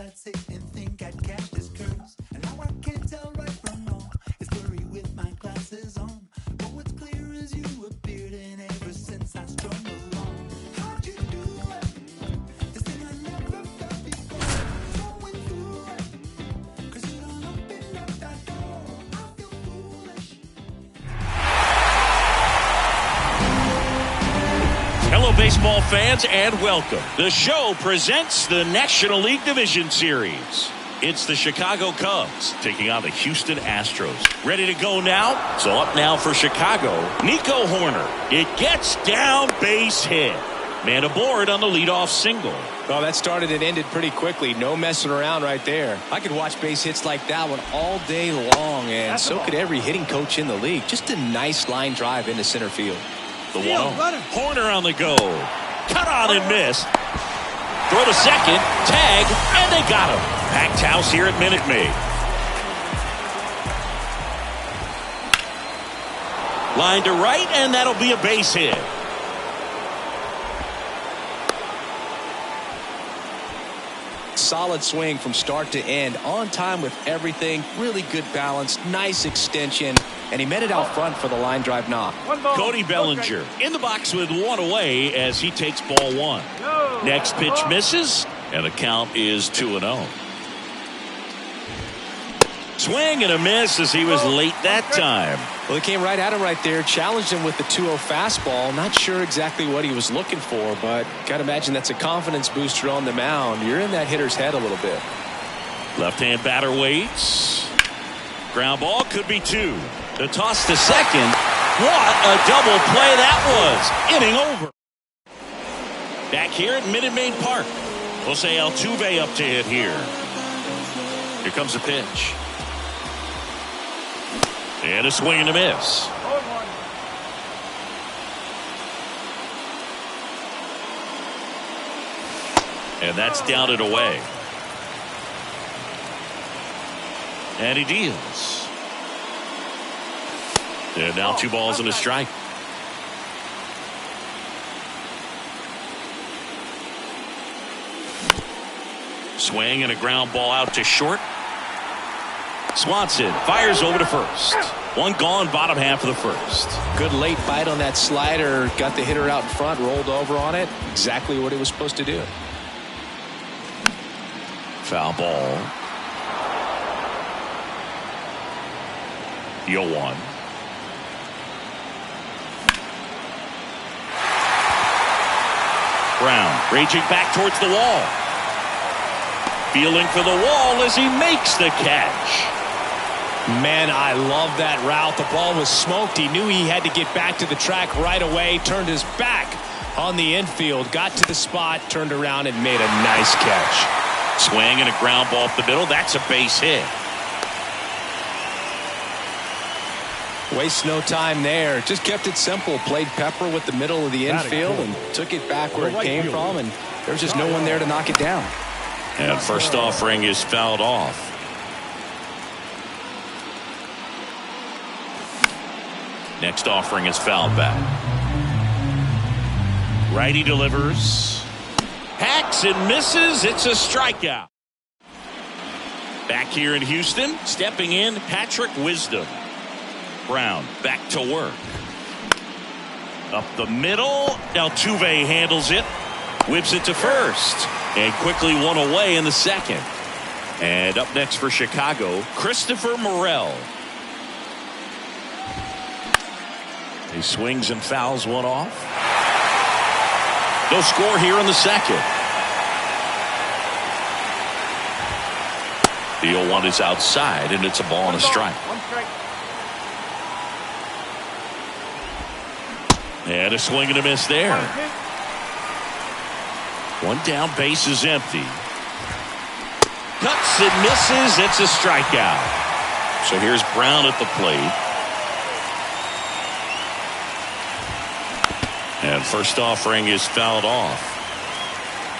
I'd sit and think I'd catch this curse. And now I can't tell right from wrong. It's blurry with my glasses on. But what's clear is you appeared, and ever since I strung along. How'd you do it? This thing I never felt before. Going through it. 'Cause you don't open up that door. I feel foolish. Hello, baseball fans, and welcome. The show presents the National League Division Series. It's the Chicago Cubs taking on the Houston Astros. Ready to go now? So up now for Chicago, Nico Horner. It gets down, base hit. Man aboard on the leadoff single. Well, that started and ended pretty quickly. No messing around right there. I could watch base hits like that one all day long, and so could every hitting coach in the league. Just a nice line drive into center field. The 1-0. Horner on the go. Cut on and miss. Throw to second. Tag. And they got him. Packed house here at Minute Maid. Line to right, and that'll be a base hit. Solid swing from start to end. On time with everything. Really good balance. Nice extension. And he met it out front for the line drive knock. Cody Bellinger in the box with one away as he takes ball one. Next pitch misses, and the count is 2-0. Swing and a miss as he was late that time. Well, he came right at him right there, challenged him with the 2-0 fastball. Not sure exactly what he was looking for, but gotta imagine that's a confidence booster on the mound. You're in that hitter's head a little bit. Left-hand batter waits. Ground ball could be two. The toss to second. What a double play that was. Inning over. Back here at Minute Maid Park. Jose Altuve up to hit here. Here comes the pitch. And a swing and a miss. And that's down and away. And he deals. And now 2 balls and a strike. Swing and a ground ball out to short. Swanson fires over to first. One gone, bottom half of the first. Good late bite on that slider. Got the hitter out in front, rolled over on it. Exactly what he was supposed to do. Foul ball. 0-1. Brown raging back towards the wall. Feeling for the wall as he makes the catch. Man, I love that route. The ball was smoked. He knew he had to get back to the track right away. Turned his back on the infield. Got to the spot, turned around, and made a nice catch. Swing and a ground ball up the middle. That's a base hit. Waste no time there. Just kept it simple. Played pepper with the middle of the infield and took it back where it came from, and there's just no one there to knock it down. And first offering is fouled off. Next offering is fouled back. Righty delivers. Hacks and misses. It's a strikeout. Back here in Houston, stepping in, Patrick Wisdom. Brown back to work. Up the middle. Altuve handles it. Whips it to first. And quickly one away in the second. And up next for Chicago, Christopher Morel. He swings and fouls one off. No score here in the second. The 0-1 is outside, and it's a ball and a strike. And a swing and a miss there. One down, base is empty. Cuts and misses. It's a strikeout. So here's Brown at the plate. And first offering is fouled off.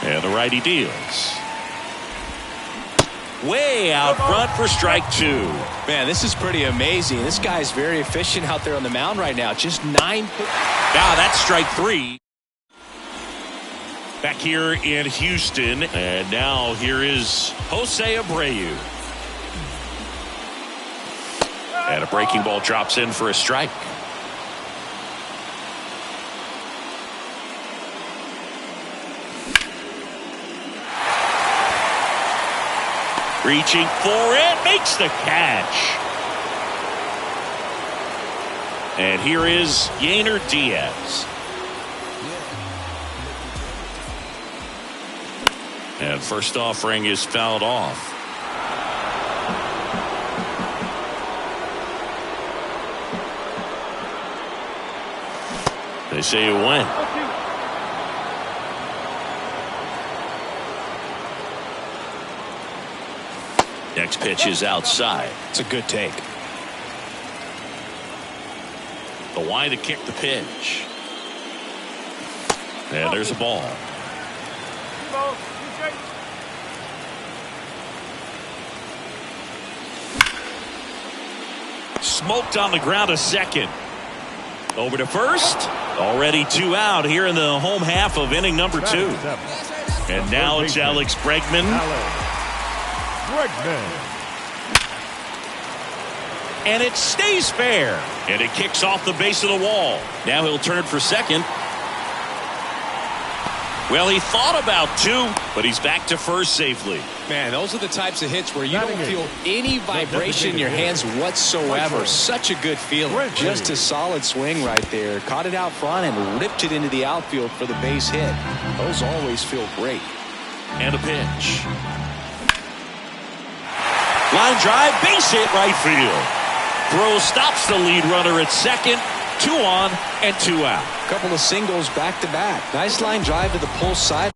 And the righty deals. Way out front for strike two. Man, this is pretty amazing. This guy's very efficient out there on the mound right now. Just 9. Now that's strike three. Back here in Houston, and now here is Jose Abreu. And a breaking ball drops in for a strike. Reaching for it, makes the catch. And here is Yainer Diaz. And first offering is fouled off. They say it went. Next pitch is outside. It's a good take. The wide to kick the pitch. And there's a ball. Smoked on the ground a second. Over to first. Already 2 out here in the home half of inning number 2. And now it's Alex Bregman. And it stays fair. And it kicks off the base of the wall. Now he'll turn for second. Well, he thought about 2, but he's back to first safely. Man, those are the types of hits where you don't feel any vibration in your hands whatsoever. Such a good feeling. Just a solid swing right there. Caught it out front and ripped it into the outfield for the base hit. Those always feel great. And a pitch. Line drive, base hit right field. Throw stops the lead runner at second. 2 on and 2 out. Couple of singles back to back. Nice line drive to the pull side.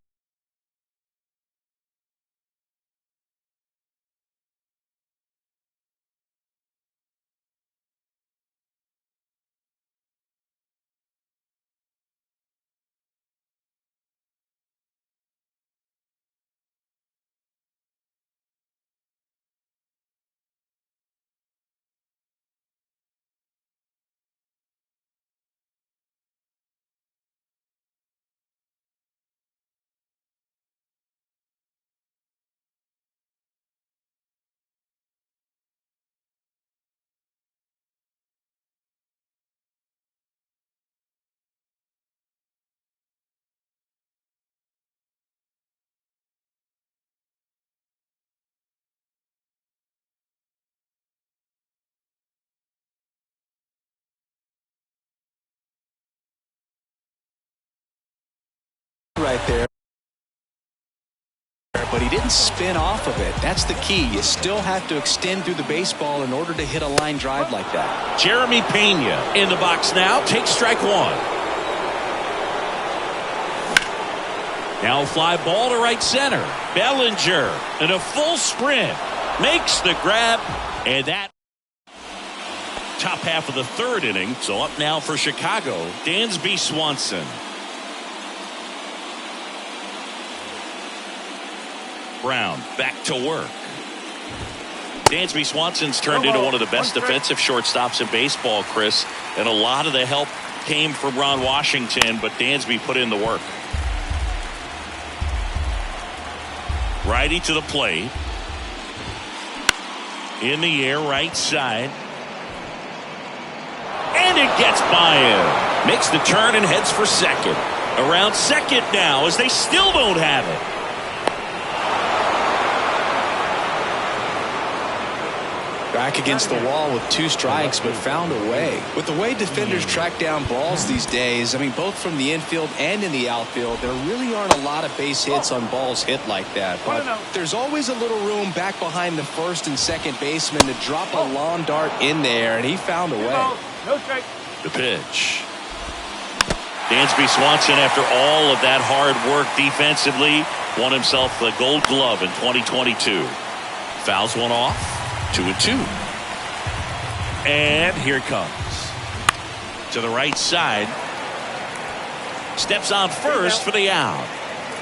Right there. But he didn't spin off of it. That's the key. You still have to extend through the baseball in order to hit a line drive like that. Jeremy Pena in the box now. Takes strike 1. Now fly ball to right center. Bellinger in a full sprint. Makes the grab. And that top half of the 3rd inning. So up now for Chicago, Dansby Swanson. Brown back to work. Dansby Swanson's turned into one of the best defensive shortstops in baseball, Chris, and a lot of the help came from Ron Washington, but Dansby put in the work. Righty to the plate. In the air, right side. And it gets by him. Makes the turn and heads for second. Around second now as they still don't have it. Back against the wall with 2 strikes, but found a way. With the way defenders track down balls these days, I mean, both from the infield and in the outfield, there really aren't a lot of base hits on balls hit like that. But there's always a little room back behind the first and second baseman to drop a lawn dart in there, and he found a way. The pitch. Dansby Swanson, after all of that hard work defensively, won himself the Gold Glove in 2022. Fouls one off. 2-2. And here it comes. To the right side. Steps on first for the out.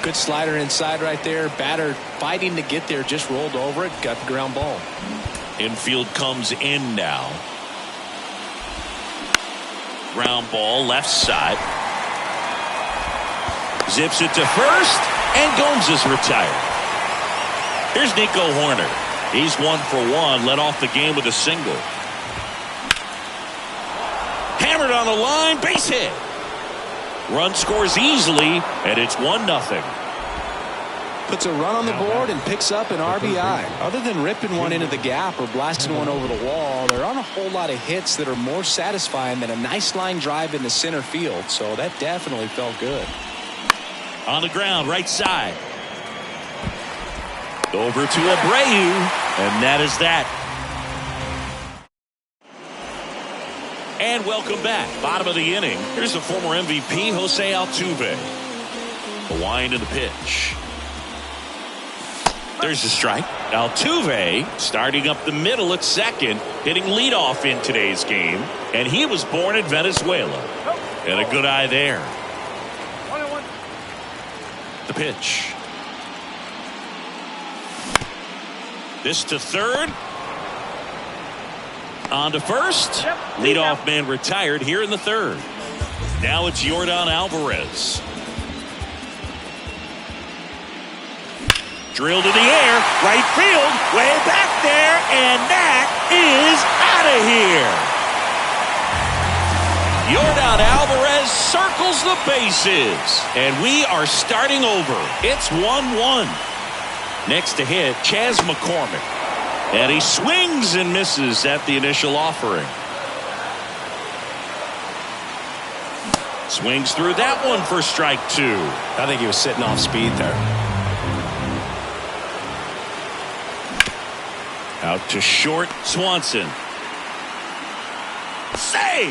Good slider inside right there. Batter fighting to get there. Just rolled over it. Got the ground ball. Infield comes in now. Ground ball left side. Zips it to first, and Gomes is retired. Here's Nico Horner. He's 1 for 1, led off the game with a single. Hammered on the line, base hit. Run scores easily, and it's 1-0. Puts a run on the board and picks up an RBI. Other than ripping one into the gap or blasting one over the wall, there aren't a whole lot of hits that are more satisfying than a nice line drive into center field. So that definitely felt good. On the ground, right side. Over to Abreu, and that is that. And welcome back. Bottom of the inning. Here's the former MVP, Jose Altuve. The wind of the pitch. There's the strike. Altuve starting up the middle at second, hitting leadoff in today's game. And he was born in Venezuela. And a good eye there. The pitch. This to third. On to first. Leadoff man retired here in the third. Now it's Yordan Alvarez. Drilled in the air, right field, way back there, and that is out of here. Yordan Alvarez circles the bases, and we are starting over. It's 1-1. Next to hit, Chas McCormick, and he swings and misses at the initial offering. Swings through that one for strike 2. I think he was sitting off speed there. Out to short, Swanson. Save!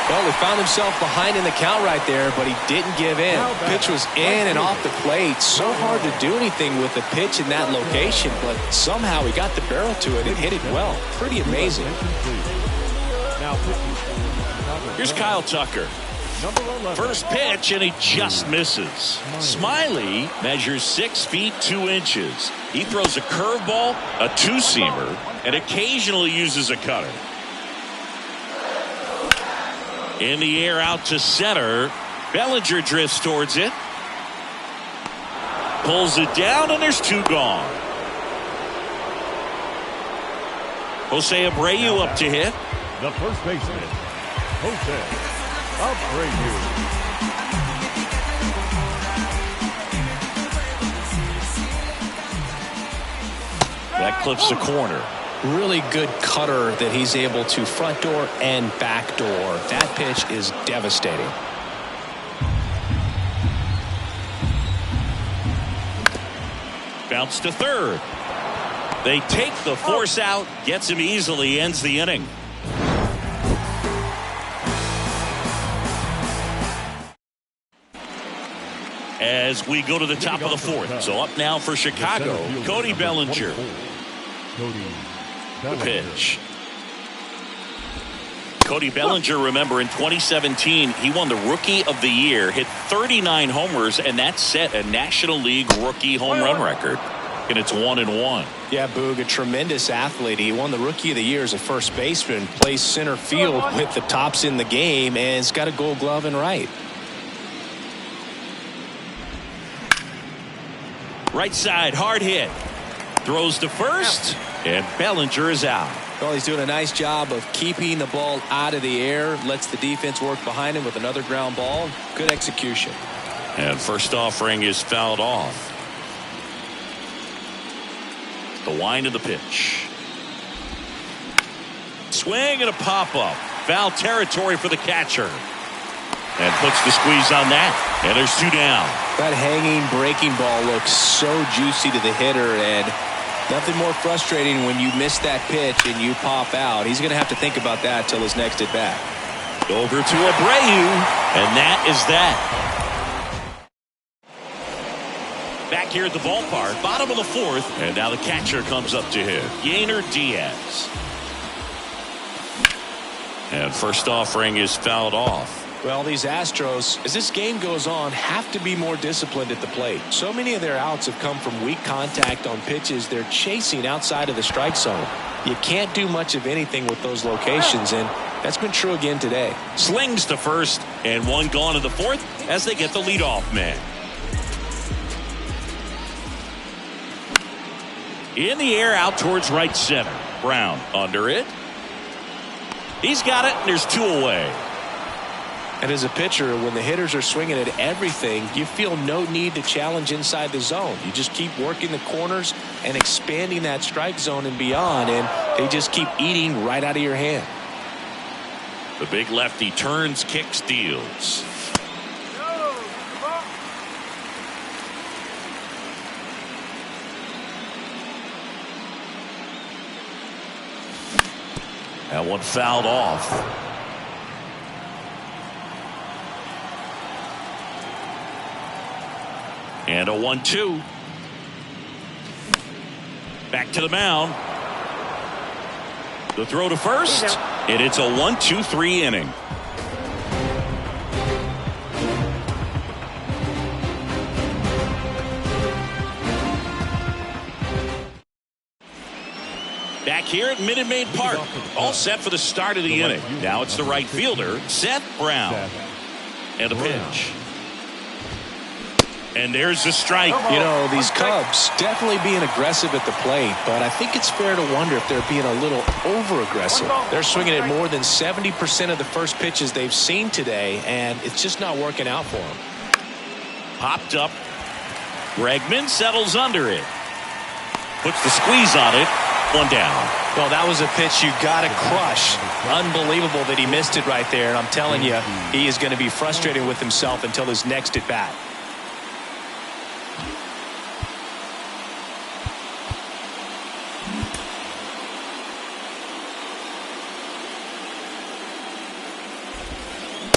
Well, he found himself behind in the count right there, but he didn't give in. Pitch was in and off the plate. So hard to do anything with the pitch in that location, but somehow he got the barrel to it and hit it well. Pretty amazing. Here's Kyle Tucker. First pitch, and he just misses. Smiley measures 6 feet 2 inches. He throws a curveball, a two-seamer, and occasionally uses a cutter. In the air out to center. Bellinger drifts towards it. Pulls it down, and there's 2 gone. Jose Abreu up to hit. The first baseman, Jose Abreu. That clips the corner. Really good cutter that he's able to front door and back door. That pitch is devastating. Bounce to third. They take the force out. Gets him easily. Ends the inning. As we go to the top of the fourth. So up now for Chicago, Cody Bellinger. The pitch. Cody Bellinger, remember, in 2017, he won the Rookie of the Year, hit 39 homers, and that set a National League rookie home run record. And it's 1-1. Yeah, Boog, a tremendous athlete. He won the Rookie of the Year as a first baseman, plays center field with the tops in the game, and has got a Gold Glove in right. Right side, hard hit. Throws to first, and Bellinger is out. Well, he's doing a nice job of keeping the ball out of the air. Lets the defense work behind him with another ground ball. Good execution. And first offering is fouled off. The wind of the pitch. Swing and a pop-up. Foul territory for the catcher. And puts the squeeze on that. And there's 2 down. That hanging breaking ball looks so juicy to the hitter, and nothing more frustrating when you miss that pitch and you pop out. He's going to have to think about that till his next at bat. Over to Abreu, and that is that. Back here at the ballpark, bottom of the fourth, and now the catcher comes up to him, Yainer Diaz. And first offering is fouled off. Well, these Astros, as this game goes on, have to be more disciplined at the plate. So many of their outs have come from weak contact on pitches they're chasing outside of the strike zone. You can't do much of anything with those locations, and that's been true again today. Slings to first, and one gone in the fourth as they get the leadoff man. In the air, out towards right center. Brown under it. He's got it, and there's 2 away. And as a pitcher, when the hitters are swinging at everything, you feel no need to challenge inside the zone. You just keep working the corners and expanding that strike zone and beyond, and they just keep eating right out of your hand. The big lefty turns, kicks, deals. That one fouled off. And a 1-2. Back to the mound. The throw to first. And it's a 1-2-3 inning. Back here at Minute Maid Park. All set for the start of the inning. Now it's the right fielder, Seth Brown. And a pitch. And there's the strike. You know, these Cubs definitely being aggressive at the plate, but I think it's fair to wonder if they're being a little over-aggressive. They're swinging at more than 70% of the first pitches they've seen today, and it's just not working out for them. Popped up. Bregman settles under it. Puts the squeeze on it. One down. Well, that was a pitch you got to crush. Unbelievable that he missed it right there, and I'm telling you, he is going to be frustrated with himself until his next at-bat.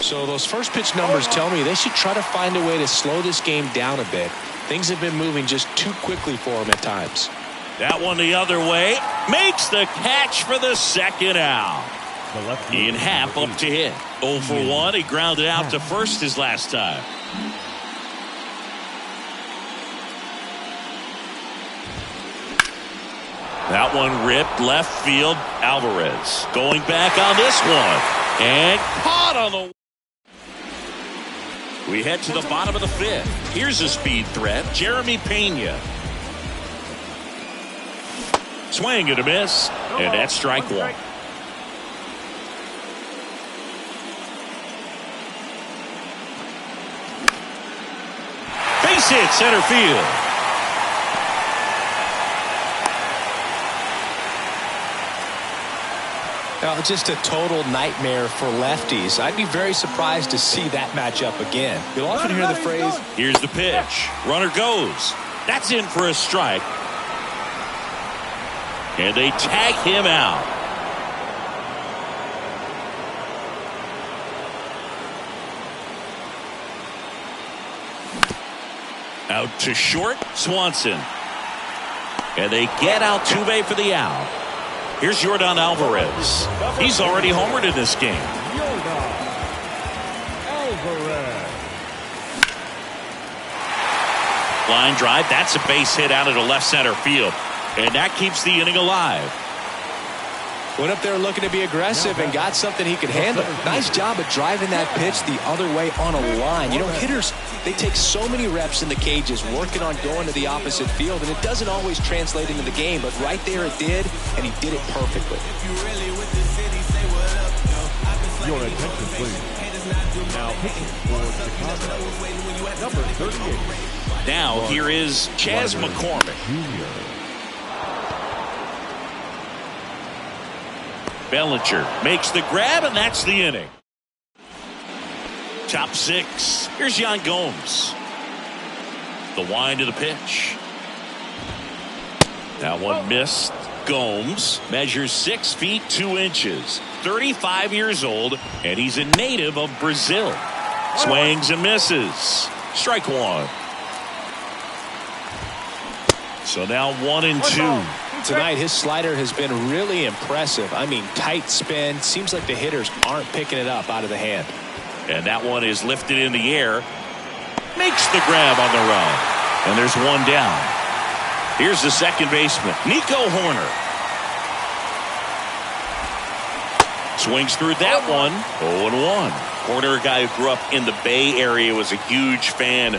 So those first pitch numbers tell me they should try to find a way to slow this game down a bit. Things have been moving just too quickly for him at times. That one the other way. Makes the catch for the second out. Ian Happ up to hit. 0 for 1. He grounded out to first his last time. That one ripped left field. Alvarez going back on this one. And caught on the... We head to the bottom of the 5th. Here's a speed threat, Jeremy Pena. Swing and a miss, and that's strike 1. Base hit, center field. Now, just a total nightmare for lefties. I'd be very surprised to see that matchup again. You'll often hear the phrase, here's the pitch. Runner goes. That's in for a strike. And they tag him out. Out to short, Swanson. And they get Altuve for the out. Here's Yordan Alvarez. He's already homered in this game. Line drive. That's a base hit out of the left center field. And that keeps the inning alive. Went up there looking to be aggressive and got something he could handle. Nice job of driving that pitch the other way on a line. You know, hitters, they take so many reps in the cages working on going to the opposite field, and it doesn't always translate into the game, but right there it did, and he did it perfectly. Your attention, please. Now pitching for Chicago, number 38. Now here is Chas McCormick. Junior. Bellinger makes the grab, and that's the inning. Top 6. Here's Yan Gomes. The wind of the pitch. That one missed. Gomes measures 6 feet 2 inches. 35 years old, and he's a native of Brazil. Swings and misses. Strike 1. So now 1-2. Tonight, his slider has been really impressive. I mean, tight spin. Seems like the hitters aren't picking it up out of the hand. And that one is lifted in the air. Makes the grab on the run. And there's one down. Here's the second baseman, Nico Horner. Swings through that one. 0-1. Horner, a guy who grew up in the Bay Area, was a huge fan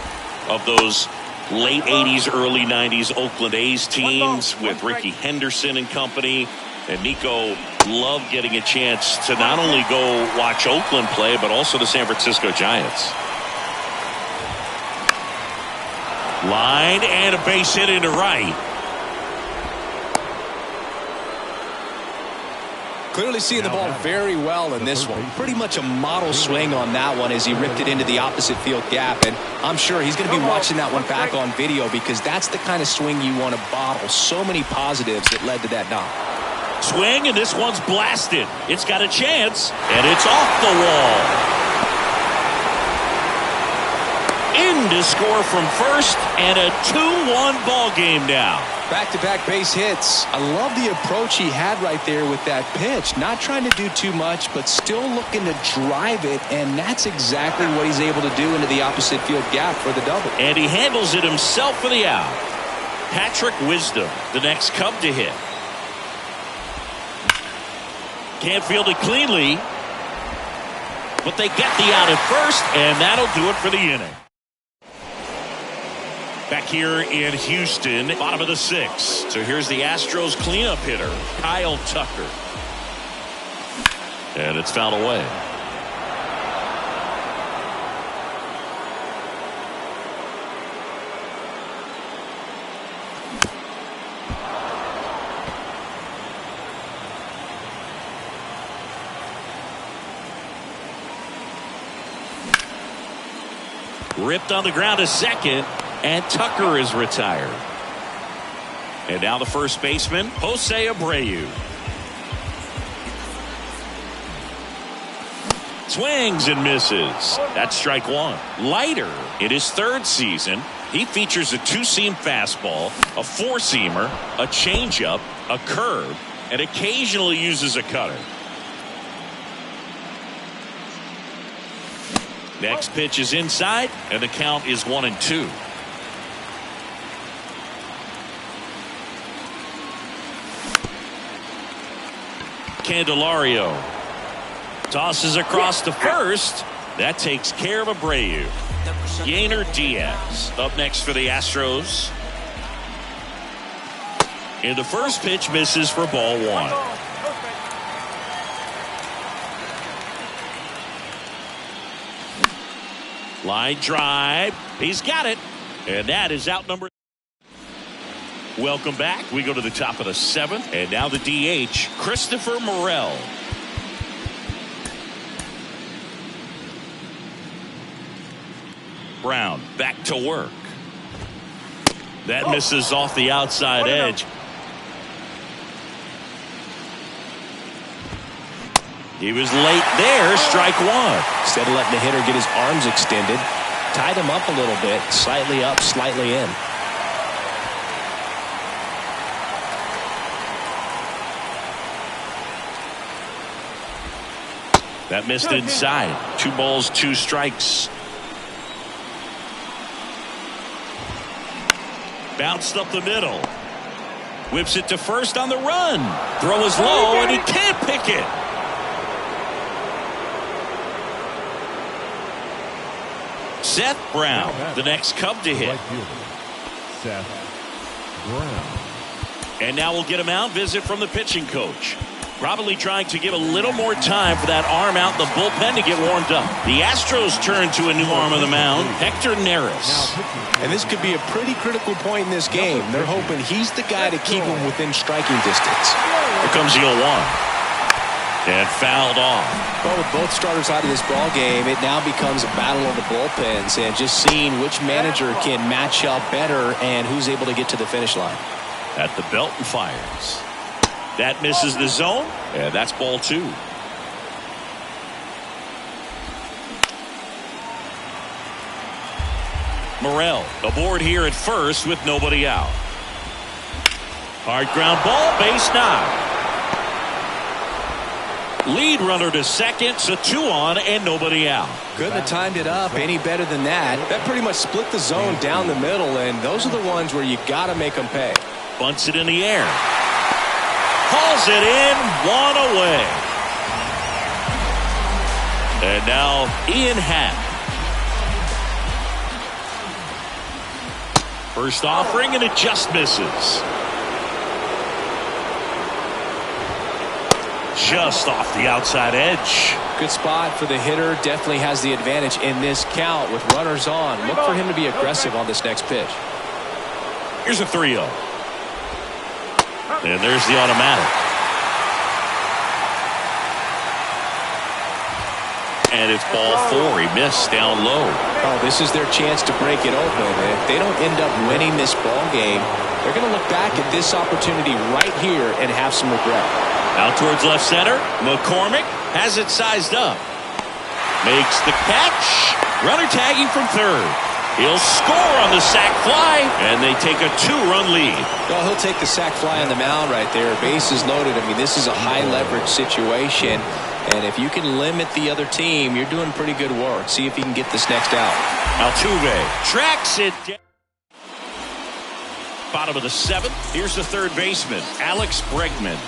of those late 80s, early 90s Oakland A's teams with Ricky Henderson and company. And Nico loved getting a chance to not only go watch Oakland play, but also the San Francisco Giants. Line and a base hit into right. Clearly seeing the ball very well in this one. Pretty much a model swing on that one as he ripped it into the opposite field gap. And I'm sure he's going to be watching that one back on video because that's the kind of swing you want to bottle. So many positives that led to that knock. Swing, and this one's blasted. It's got a chance, and it's off the wall. In to score from first, and a 2-1 ball game now. Back-to-back base hits. I love the approach he had right there with that pitch. Not trying to do too much, but still looking to drive it, and that's exactly what he's able to do into the opposite field gap for the double. And he handles it himself for the out. Patrick Wisdom, the next Cub to hit. Can't field it cleanly, but they get the out at first, and that'll do it for the inning. Back here in Houston, bottom of the sixth. So here's the Astros cleanup hitter, Kyle Tucker. And it's fouled away. Ripped on the ground to second. And Tucker is retired. And now the first baseman, Jose Abreu. Swings and misses. That's strike one. Leiter, in his third season, he features a two-seam fastball, a four-seamer, a changeup, a curve, and occasionally uses a cutter. Next pitch is inside, and the count is 1-2. Candelario tosses across to first. That takes care of Abreu. Yainer Diaz up next for the Astros. And the first pitch misses for ball one. Line drive. He's got it. And that is out number. Welcome back. We go to the top of the seventh. And now the DH, Christopher Morel. Brown back to work. That misses off the outside edge. He was late there. Strike one. Instead of letting the hitter get his arms extended, tied him up a little bit. Slightly up, slightly in. That missed inside. 2 balls, 2 strikes. Bounced up the middle. Whips it to first on the run. Throw is low, and he can't pick it. Seth Brown, the next Cub to hit. Seth Brown. And now we'll get him out. Visit from the pitching coach. Probably trying to give a little more time for that arm out in the bullpen to get warmed up. The Astros turn to a new arm on the mound, Hector Neris. And this could be a pretty critical point in this game. They're hoping he's the guy to keep him within striking distance. Here comes the 0-1. And fouled off. Well, with both starters out of this ball game, it now becomes a battle of the bullpens and just seeing which manager can match up better and who's able to get to the finish line. At the belt and fires. That misses the zone, and that's ball 2. Morel aboard here at first with nobody out. Hard ground ball, base knock. Lead runner to second, so 2 on and nobody out. Couldn't have timed it up any better than that. That pretty much split the zone down the middle, and those are the ones where you got to make them pay. Bunts it in the air. Hauls it in, 1 away. And now Ian Happ. First offering, and it just misses. Just off the outside edge. Good spot for the hitter. Definitely has the advantage in this count with runners on. Look for him to be aggressive on this next pitch. Here's a 3-0. And there's the automatic. And it's ball 4. He missed down low. Oh, this is their chance to break it open. If they don't end up winning this ball game, they're going to look back at this opportunity right here and have some regret. Out towards left center. McCormick has it sized up. Makes the catch. Runner tagging from third. He'll score on the sac fly, and they take a 2-run lead. Well, he'll take the sac fly on the mound right there. Bases loaded. I mean, this is a high-leverage situation, and if you can limit the other team, you're doing pretty good work. See if you can get this next out. Altuve tracks it down. Bottom of the 7th. Here's the third baseman, Alex Bregman.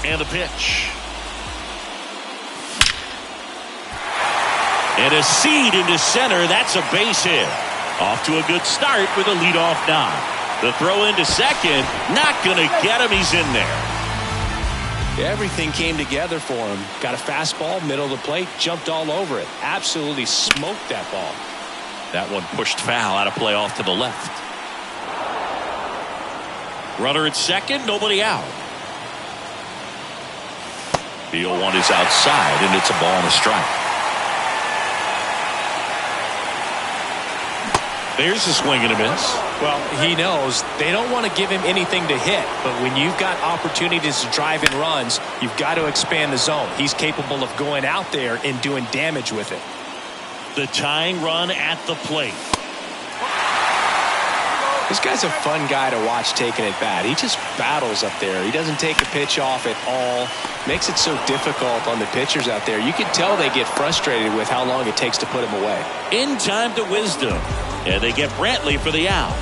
And the pitch. And a seed into center. That's a base hit. Off to a good start with a leadoff knock. The throw into second. Not going to get him. He's in there. Everything came together for him. Got a fastball, middle of the plate, jumped all over it. Absolutely smoked that ball. That one pushed foul out of play off to the left. Runner at second. Nobody out. The 0-1 is outside, and it's a ball and a strike. There's a swing and a miss. Well, he knows they don't want to give him anything to hit, but when you've got opportunities to drive in runs, you've got to expand the zone. He's capable of going out there and doing damage with it. The tying run at the plate. This guy's a fun guy to watch taking it bat. He just battles up there. He doesn't take a pitch off at all. Makes it so difficult on the pitchers out there. You can tell they get frustrated with how long it takes to put him away. In time to Wisdom. And they get Brantley for the out.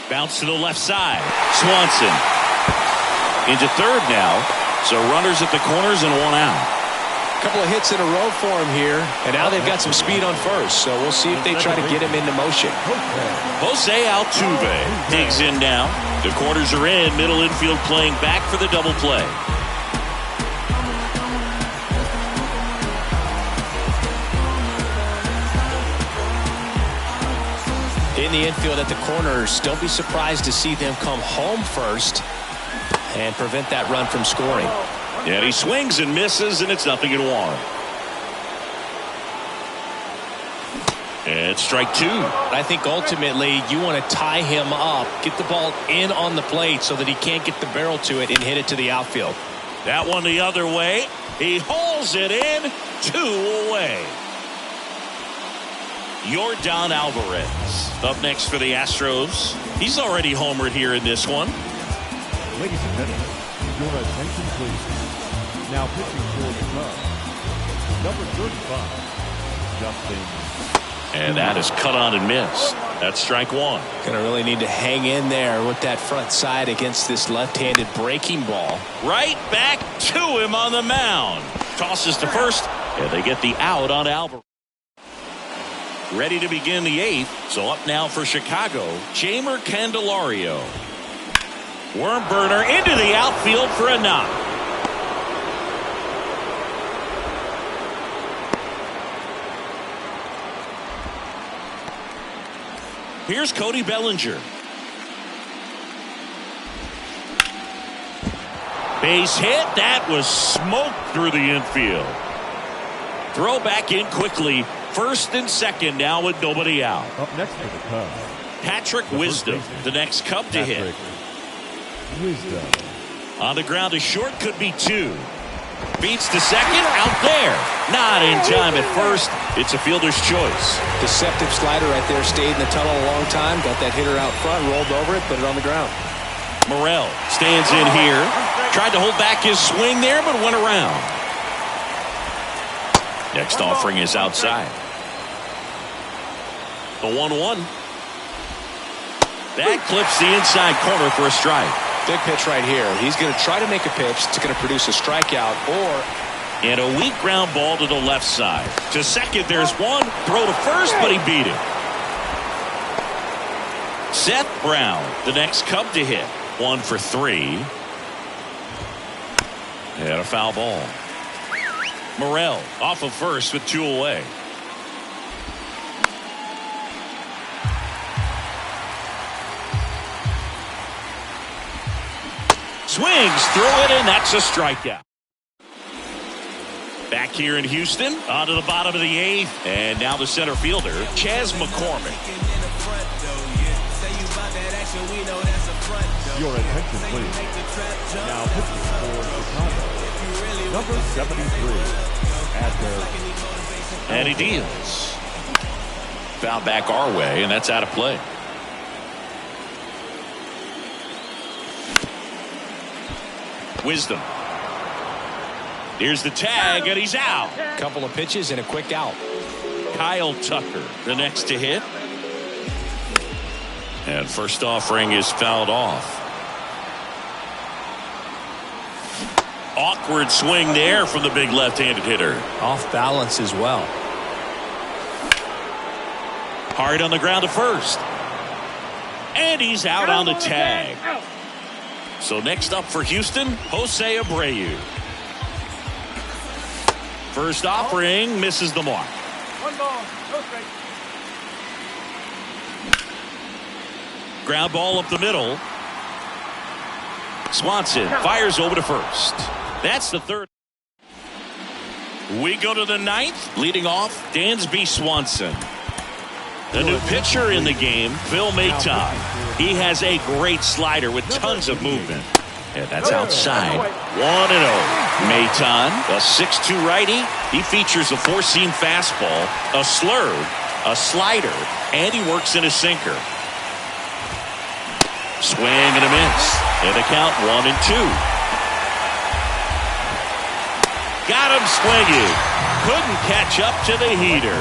Bounce to the left side. Swanson into third now. So runners at the corners and 1 out. Couple of hits in a row for him here, and now they've got some speed on first, so we'll see if they try to get him into motion. Jose Altuve digs in now. The corners are in. Middle infield playing back for the double play. In the infield at the corners, don't be surprised to see them come home first and prevent that run from scoring. And he swings and misses, and it's 0-1. And strike 2. I think ultimately you want to tie him up, get the ball in on the plate so that he can't get the barrel to it and hit it to the outfield. That one the other way. He hauls it in. 2 away. Yordan Alvarez up next for the Astros. He's already homered here in this one. Ladies and gentlemen, your attention please. Now pitching for the Cubs, number 35, Justin. And that is cut on and missed. That's strike 1. Gonna really need to hang in there with that front side against this left-handed breaking ball. Right back to him on the mound. Tosses to first, and they get the out on Alvarez. Ready to begin the 8th. So up now for Chicago, Jeimer Candelario. Worm burner into the outfield for a knock. Here's Cody Bellinger. Base hit. That was smoked through the infield. Throw back in quickly. First and second now with nobody out. Up next for the Cubs, Patrick Wisdom, the next Cub to hit. Wisdom. On the ground to short, could be 2. Beats to second, out there. Not in time at first. It's a fielder's choice. Deceptive slider right there. Stayed in the tunnel a long time. Got that hitter out front, rolled over it, put it on the ground. Morel stands in here. Tried to hold back his swing there, but went around. Next offering is outside. The 1-1. That clips the inside corner for a strike. Big pitch right here. He's going to try to make a pitch that's going to produce a strikeout or... And a weak ground ball to the left side. To second, there's one. Throw to first, but he beat it. Seth Brown, the next Cub to hit. 1 for 3. And a foul ball. Morel off of first with 2 away. Swings through it, and that's a strikeout. Back here in Houston, on to the bottom of the 8th, and now the center fielder, Chas McCormick. Your attention, please. Now pitching for Chicago, number 73, at And he deals. Foul back our way, and that's out of play. Wisdom. Here's the tag, and he's out. Couple of pitches and a quick out. Kyle Tucker, the next to hit. And first offering is fouled off. Awkward swing there from the big left-handed hitter. Off balance as well. Hard on the ground to first. And he's out on the tag. So next up for Houston, Jose Abreu. First offering misses the mark. 1 ball, no strike. Ground ball up the middle. Swanson fires over to first. That's the 3rd. We go to the 9th. Leading off, Dansby Swanson. The new pitcher in the game, Phil Maton. He has a great slider with tons of movement. And that's outside. 1-0. Maton, a 6'2 righty. He features a 4-seam fastball, a slurve, a slider, and he works in a sinker. Swing and a miss. And the count 1-2. Got him swinging. Couldn't catch up to the heater.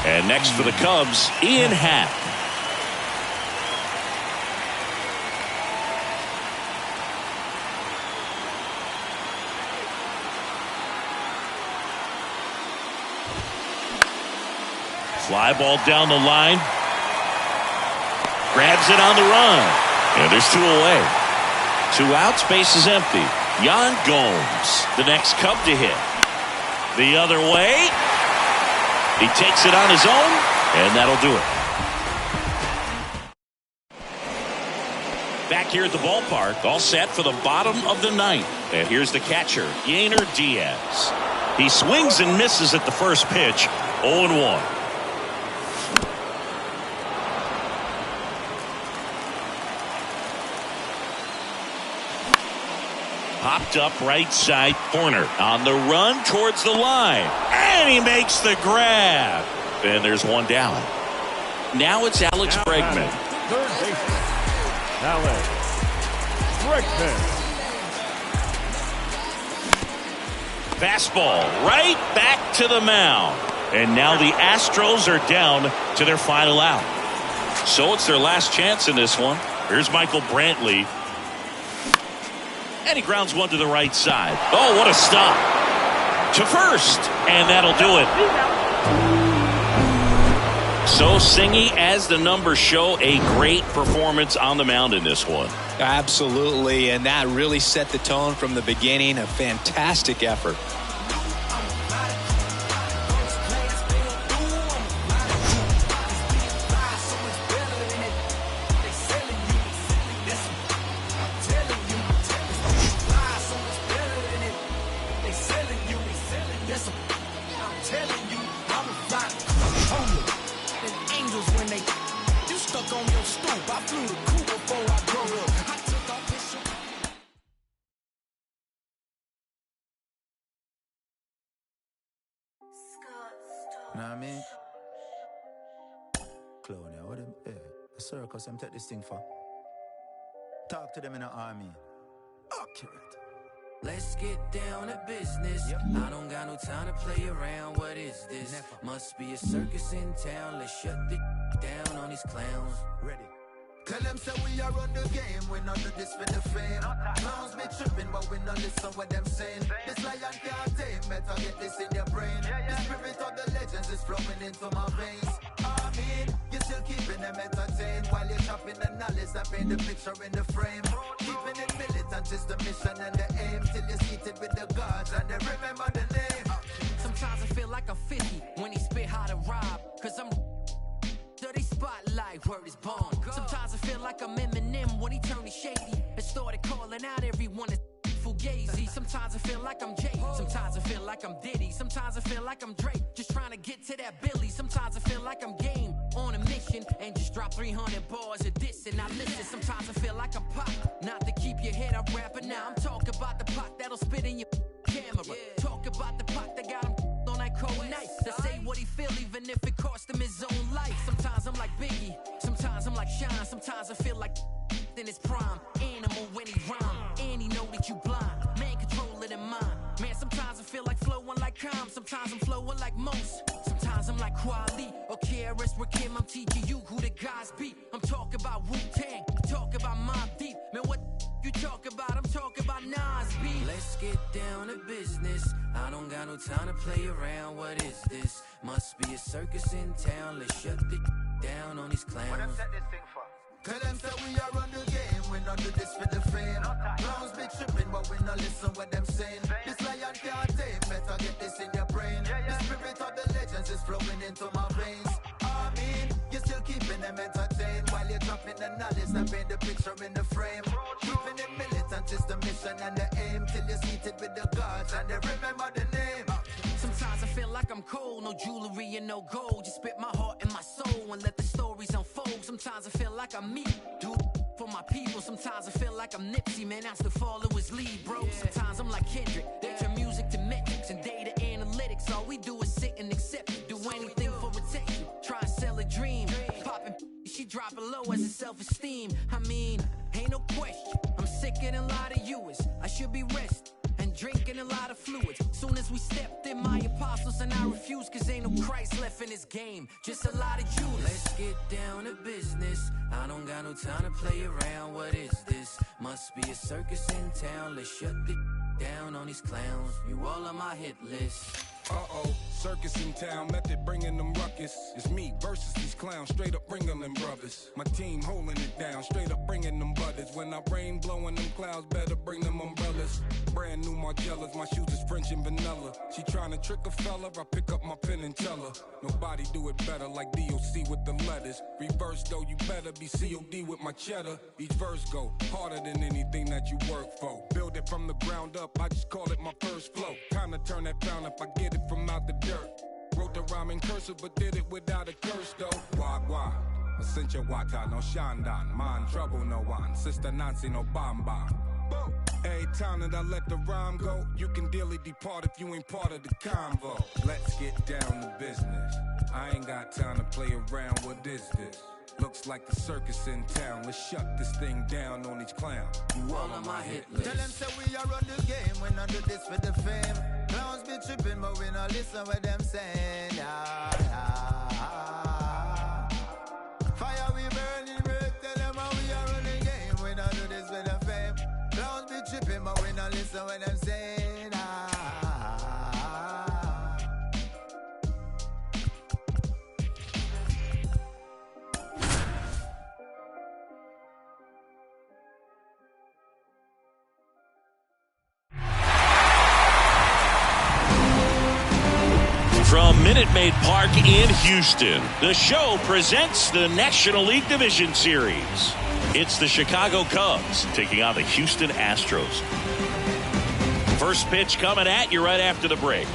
And next for the Cubs, Ian Happ. Fly ball down the line. Grabs it on the run. And there's 2 away. 2 outs, base is empty. Yan Gomes, the next Cub to hit. The other way. He takes it on his own, and that'll do it. Back here at the ballpark, all set for the bottom of the 9th. And here's the catcher, Yainer Diaz. He swings and misses at the first pitch, 0-1. Popped up right side corner. On the run towards the line. And he makes the grab. And there's 1 down. Now it's Alex Bregman. third baseman, Alex Bregman. Fastball right back to the mound. And now the Astros are down to their final out. So it's their last chance in this one. Here's Michael Brantley. And he grounds one to the right side. Oh, what a stop. To first. And that'll do it. So Singy, as the numbers show, a great performance on the mound in this one. Absolutely, and that really set the tone from the beginning. A fantastic effort. Know what I mean? Clown, yeah, what them? Yeah. A circus, them take this thing for. Talk to them in the army. Accurate. Let's get down to business. I don't got no time to play around. What is this? Must be a circus in town. Let's shut the down on these clowns. Ready. Tell them say we are on the game, we not do this for the fame. Clowns be tripping, but we not listen what them saying. This lion can't tame, better get this in your brain. The spirit of the legends is flowing into my veins. I mean, you're still keeping them entertained while you're chopping the knowledge that paint the picture in the frame. Keeping it militant is the mission and the aim, till you're seated with the gods and they remember the name. Sometimes I feel like I'm 50 when he spit how to rob. Cause I'm dirty spotlight, word is born. Sometimes I feel like I'm Eminem when he turned shady and started calling out everyone as fugazi. Sometimes I feel like I'm Jay, sometimes I feel like I'm Diddy, sometimes I feel like I'm Drake, just trying to get to that Billy. Sometimes I feel like I'm Game on a mission and just drop 300 bars of this and I listen. Sometimes I feel like I'm Pop, not to keep your head up rapping. Now I'm talking about the pot that'll spit in your camera. Talk about the pot that got him on that cold night to say what he feel even if it cost him his own life. Sometimes I'm like Biggie, sometimes I'm like Shine, sometimes I feel like in his prime animal when he rhyme and he know that you blind. Man controlling the mind. Man, sometimes I feel like flowing like Calm, sometimes I'm flowing like Most, sometimes I'm like Quali or KRS Rakim. I'm teaching you who the guys be. I'm talking about Wu-Tang, talk about Mobb Deep. Man, what you talk about? I'm talking about Nas B. Let's get down to business. I don't got no time to play around. What is this? Must be a circus in town. Let's shut the down on these clowns. What them set this thing for? Tell them say we are on the game, we not do this for the fame. Clowns be tripping, but we not listen what them saying. This lion can't tame, better get this in your brain. The spirit of the legends is flowing into my veins. I mean, you're still keeping them entertained while you're dropping the knowledge that paint the picture in the frame. Keeping it militant is the mission and the aim, till you're seated with the gods and they remember the name. Sometimes I feel like I'm cold, no jewelry and no gold. Just spit my heart and my soul and let the stories unfold. Sometimes I feel like I'm me, dude, for my people. Sometimes I feel like I'm Nipsey, man, I still follow his lead, bro. Sometimes I'm like Kendrick, they turn music to metrics and data analytics. All we do is sit and accept it, do anything for attention. Try and sell a dream, popping, she dropping low as a self-esteem. I mean, ain't no question, I'm sicker than a lot of you is. I should be resting and drinking a lot of fluids. Soon as we stepped in, my apostles and I refuse, cause ain't no Christ left in this game, just a lot of Judas. Let's get down to business. I don't got no time to play around. What is this? Must be a circus in town. Let's shut the down on these clowns. You all on my hit list. Uh-oh, circus in town, method bringing them ruckus. It's me versus these clowns, straight up bringing them brothers. My team holding it down, straight up bringing them butters. When I rain blowing them clouds, better bring them umbrellas. Brand new Margellas, my shoes is French and vanilla. She trying to trick a fella, I pick up my pen and tell her. Nobody do it better like DOC with the letters. Reverse though, you better be COD with my cheddar. Each verse go harder than anything that you work for. Build it from the ground up, I just call it my first flow. Time to turn that frown if I get it from out the dirt. Wrote the rhyme in cursive, but did it without a curse though. Wagwan, Essential Wata, no Shandan. Man, trouble no one. Sister Nancy, no bomb bomb. Every time that I let the rhyme go, you can dearly depart if you ain't part of the convo. Let's get down to business. I ain't got time to play around. What is this? Looks like the circus in town. Let's shut this thing down on these clowns. You all on my hit list. Tell them say we are on the game, we not do this for the fame. Clowns be tripping, but we not listen what them saying. Fire we burning red, tell them how we are on the game, we not do this for the fame. Clowns be tripping, but we not listen what them saying. From Minute Maid Park in Houston, the show presents the National League Division Series. It's the Chicago Cubs taking on the Houston Astros. First pitch coming at you right after the break.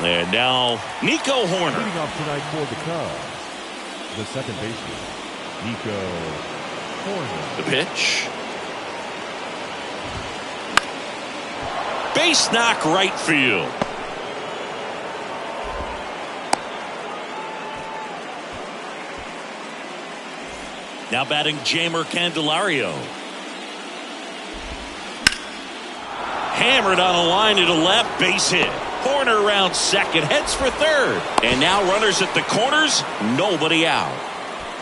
And now, Nico Horner. Leading off tonight for the Cubs, the second baseman, Nico The pitch. Base knock right field. Now batting Jamer Candelario. Hammered on a line to the left, base hit. Corner around second, heads for third. And now runners at the corners, nobody out.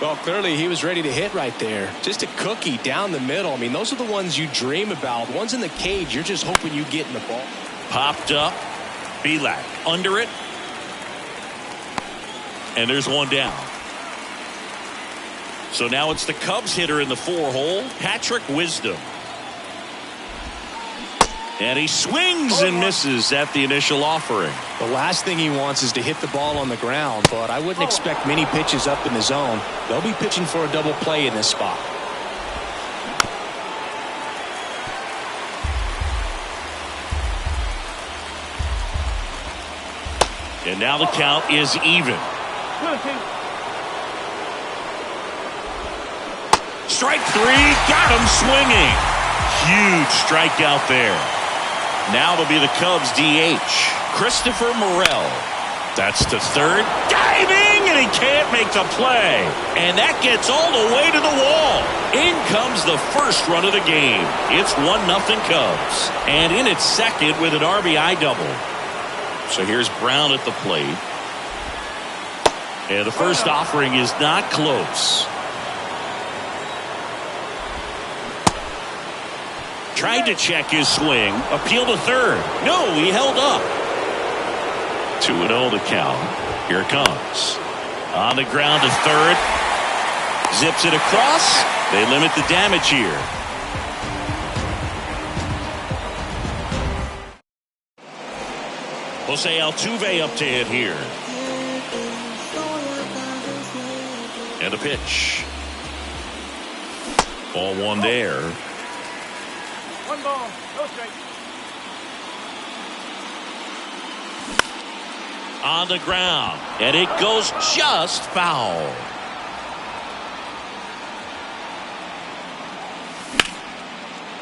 Well, clearly he was ready to hit right there. Just a cookie down the middle. I mean, those are the ones you dream about. Ones in the cage, you're just hoping you get in the ball. Popped up. Belak under it. And there's one down. So now it's the Cubs hitter in the 4-hole, Patrick Wisdom. And he swings and misses at the initial offering. The last thing he wants is to hit the ball on the ground, but I wouldn't expect many pitches up in the zone. They'll be pitching for a double play in this spot. And now the count is even. Strike three, got him swinging. Huge strikeout there. Now it'll be the Cubs DH, Christopher Morel. That's to third, diving, and he can't make the play. And that gets all the way to the wall. In comes the first run of the game. It's 1-0 Cubs. And in its second with an RBI double. So here's Brown at the plate. And the first offering is not close. Tried to check his swing. Appeal to third. No, he held up. 2-0 to count. Here it comes. On the ground to third. Zips it across. They limit the damage here. Jose Altuve up to hit here. And a pitch. Ball one there. 1 ball, no strike. On the ground, and it goes just foul.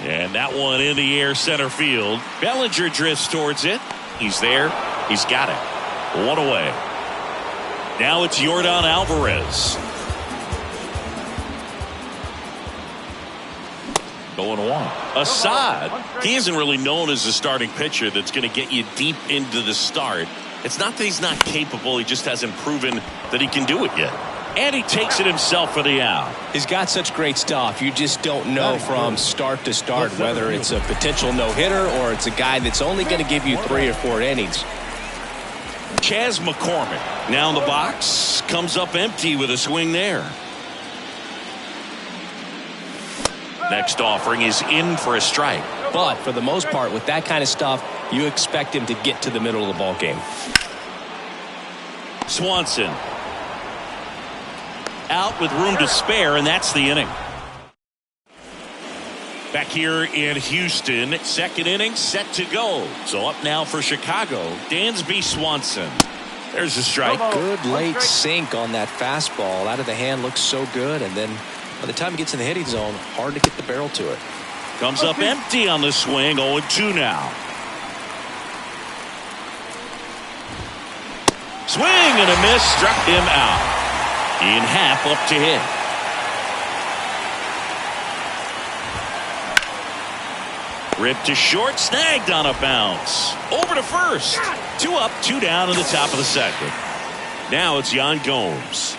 And that one in the air center field. Bellinger drifts towards it. He's there. He's got it. One away. Now it's Yordan Alvarez. Going one. Assad, he isn't really known as a starting pitcher that's going to get you deep into the start. It's not that he's not capable. He just hasn't proven that he can do it yet. And he takes it himself for the out. He's got such great stuff. You just don't know from start to start whether it's a potential no-hitter or it's a guy that's only going to give you 3 or 4 innings. Chas McCormick now in the box. Comes up empty with a swing there. Next offering is in for a strike. But for the most part, with that kind of stuff, you expect him to get to the middle of the ball game. Swanson out with room to spare, and that's the inning. Back here in Houston, second inning set to go. So up now for Chicago, Dansby Swanson. There's a strike. Good late sink on that fastball. Out of the hand, looks so good, and then by the time he gets in the hitting zone, hard to get the barrel to it. Comes up empty on the swing, 0-2 now. Swing and a miss, struck him out. In half up to hit. Ripped to short, snagged on a bounce. Over to first. 2 up, 2 down in the top of the second. Now it's Yan Gomes.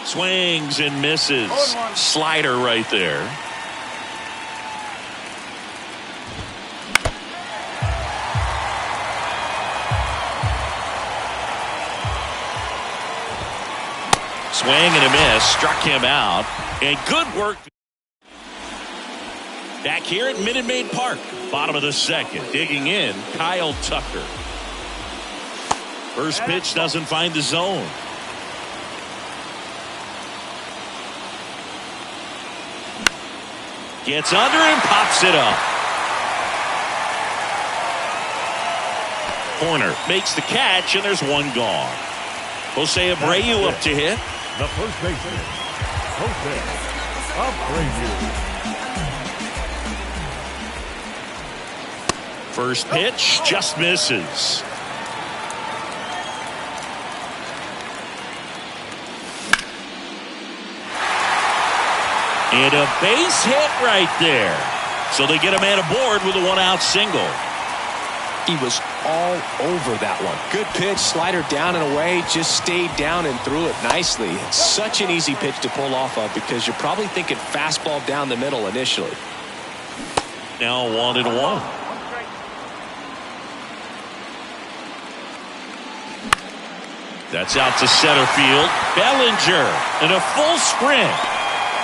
Swings and misses. Slider right there. Swing and a miss. Struck him out. And good work. Back here at Minute Maid Park. Bottom of the second. Digging in, Kyle Tucker. First pitch doesn't find the zone. Gets under and pops it up. Corner makes the catch, and there's one gone. Jose Abreu up to hit. The first baseman, Jose Abreu. First pitch just misses. And a base hit right there. So they get a man aboard with a one-out single. He was all over that one. Good pitch, slider down and away, just stayed down and threw it nicely. It's such an easy pitch to pull off of because you're probably thinking fastball down the middle initially. Now 1-1. That's out to center field. Bellinger in a full sprint.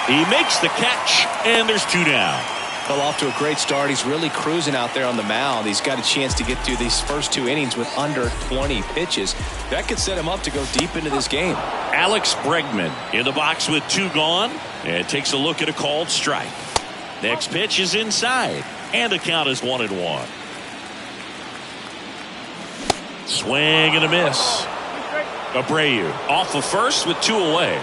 He makes the catch, and there's 2 down. Well, off to a great start. He's really cruising out there on the mound. He's got a chance to get through these first 2 innings with under 20 pitches. That could set him up to go deep into this game. Alex Bregman in the box with 2 gone, and takes a look at a called strike. Next pitch is inside, and the count is 1-1. Swing and a miss. Abreu off of first with 2 away.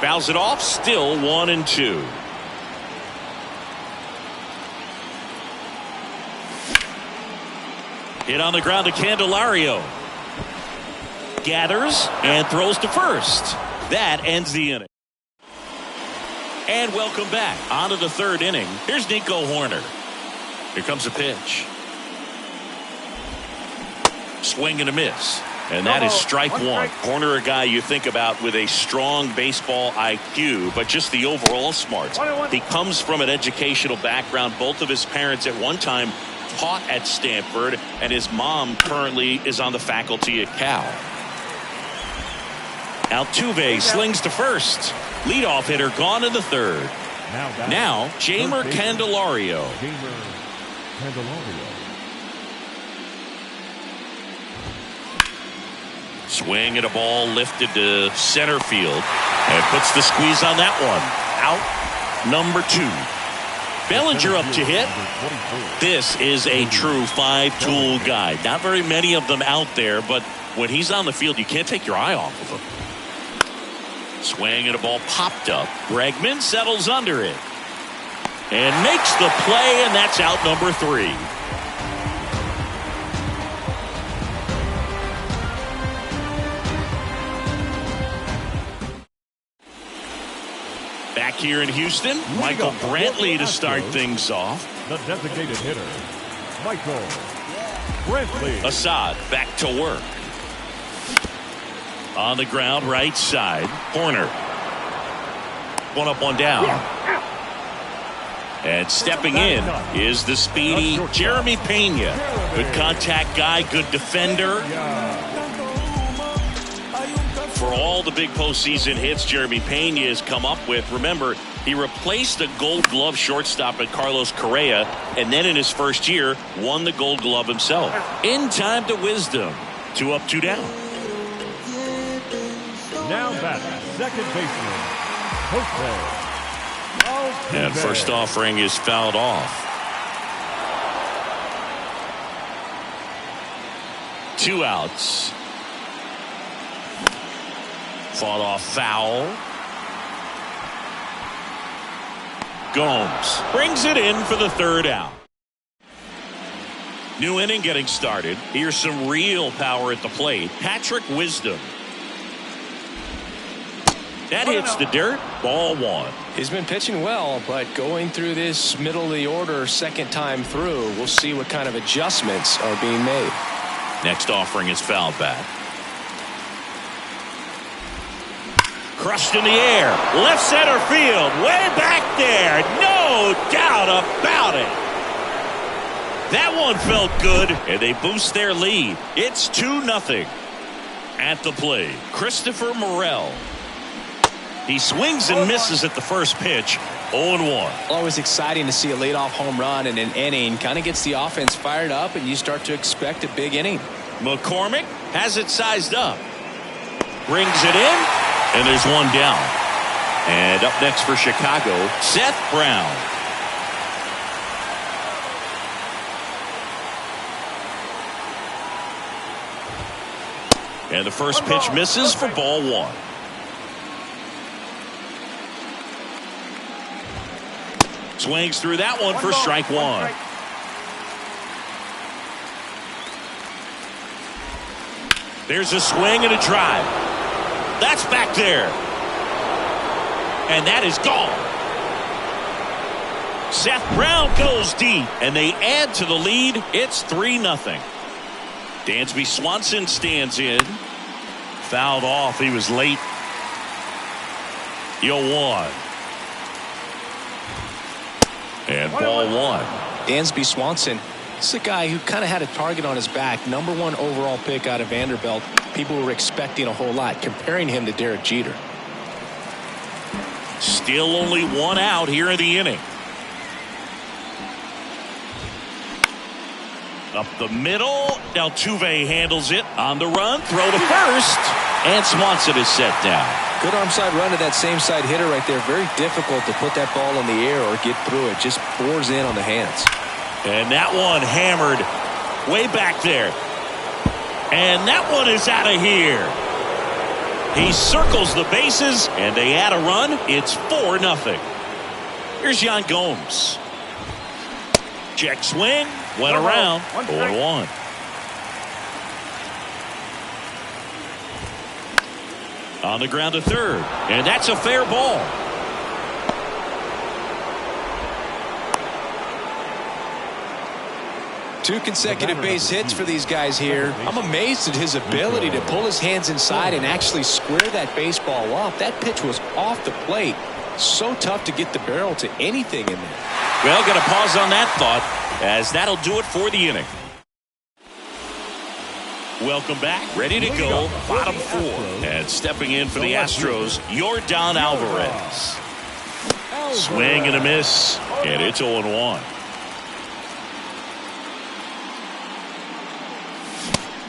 Fouls it off, still 1-2. Hit on the ground to Candelario. Gathers and throws to first. That ends the inning. And welcome back. On to the 3rd inning. Here's Nico Horner. Here comes a pitch. Swing and a miss. And that is strike 1. Horner, a guy you think about with a strong baseball IQ, but just the overall smarts. He comes from an educational background. Both of his parents at one time taught at Stanford, and his mom currently is on the faculty at Cal. Altuve slings to first. Leadoff hitter gone in the 3rd. Now Jamer Candelario. Swing at a ball lifted to center field and puts the squeeze on that one. Out number 2. Bellinger up to hit. This is a true 5-tool guy. Not very many of them out there, but when he's on the field, you can't take your eye off of him. Swing at a ball popped up. Bregman settles under it and makes the play, and that's out number 3. Back here in Houston, Michael Brantley to start things off. The designated hitter, Michael Brantley. Assad back to work. On the ground, right side. Horner. 1 up, 1 down. And stepping in is the speedy Jeremy Pena. Good contact guy, good defender. For all the big postseason hits Jeremy Pena has come up with, remember, he replaced the Gold Glove shortstop at Carlos Correa, and then in his first year, won the Gold Glove himself. In time to Wisdom. 2 up, 2 down. Now batting, second baseman, Jose. And first offering is fouled off. 2 outs. Fought off foul. Gomes brings it in for the 3rd out. New inning getting started. Here's some real power at the plate. Patrick Wisdom. That hits the dirt. Ball 1. He's been pitching well, but going through this middle of the order 2nd time through, we'll see what kind of adjustments are being made. Next offering is fouled back. Crushed in the air. Left center field. Way back there. No doubt about it. That one felt good, and they boost their lead. It's 2-0. At the plate, Christopher Morel. He swings and misses at the first pitch. 0-1. Always exciting to see a leadoff home run in an inning. Kind of gets the offense fired up, and you start to expect a big inning. McCormick has it sized up. Brings it in. And there's 1 down. And up next for Chicago, Seth Brown. And the first pitch misses for ball one. Swings through that one for strike one. There's a swing and a drive. That's back there. And that is gone. Seth Brown goes deep, and they add to the lead. It's 3-0. Dansby Swanson stands in. Fouled off. He was late. 0-1. And ball one. Dansby Swanson. This is a guy who kind of had a target on his back. #1 overall pick out of Vanderbilt. People were expecting a whole lot, comparing him to Derek Jeter. Still only one out here in the inning. Up the middle. Altuve handles it on the run. Throw to first. And Swanson is set down. Good arm side run to that same side hitter right there. Very difficult to put that ball in the air or get through it. Just pours in on the hands. And that one hammered way back there. And that one is out of here. He circles the bases, and they add a run. It's 4-0. Here's Yan Gomes. Check swing. Went around. 0-1. On the ground to third. And that's a fair ball. Two consecutive base hits for these guys here. I'm amazed at his ability to pull his hands inside and actually square that baseball up. That pitch was off the plate. So tough to get the barrel to anything in there. Well, got to pause on that thought, as that'll do it for the inning. Welcome back. Ready to go. Bottom four. And stepping in for the Astros, Yordan Alvarez. Swing and a miss. And it's 0-1.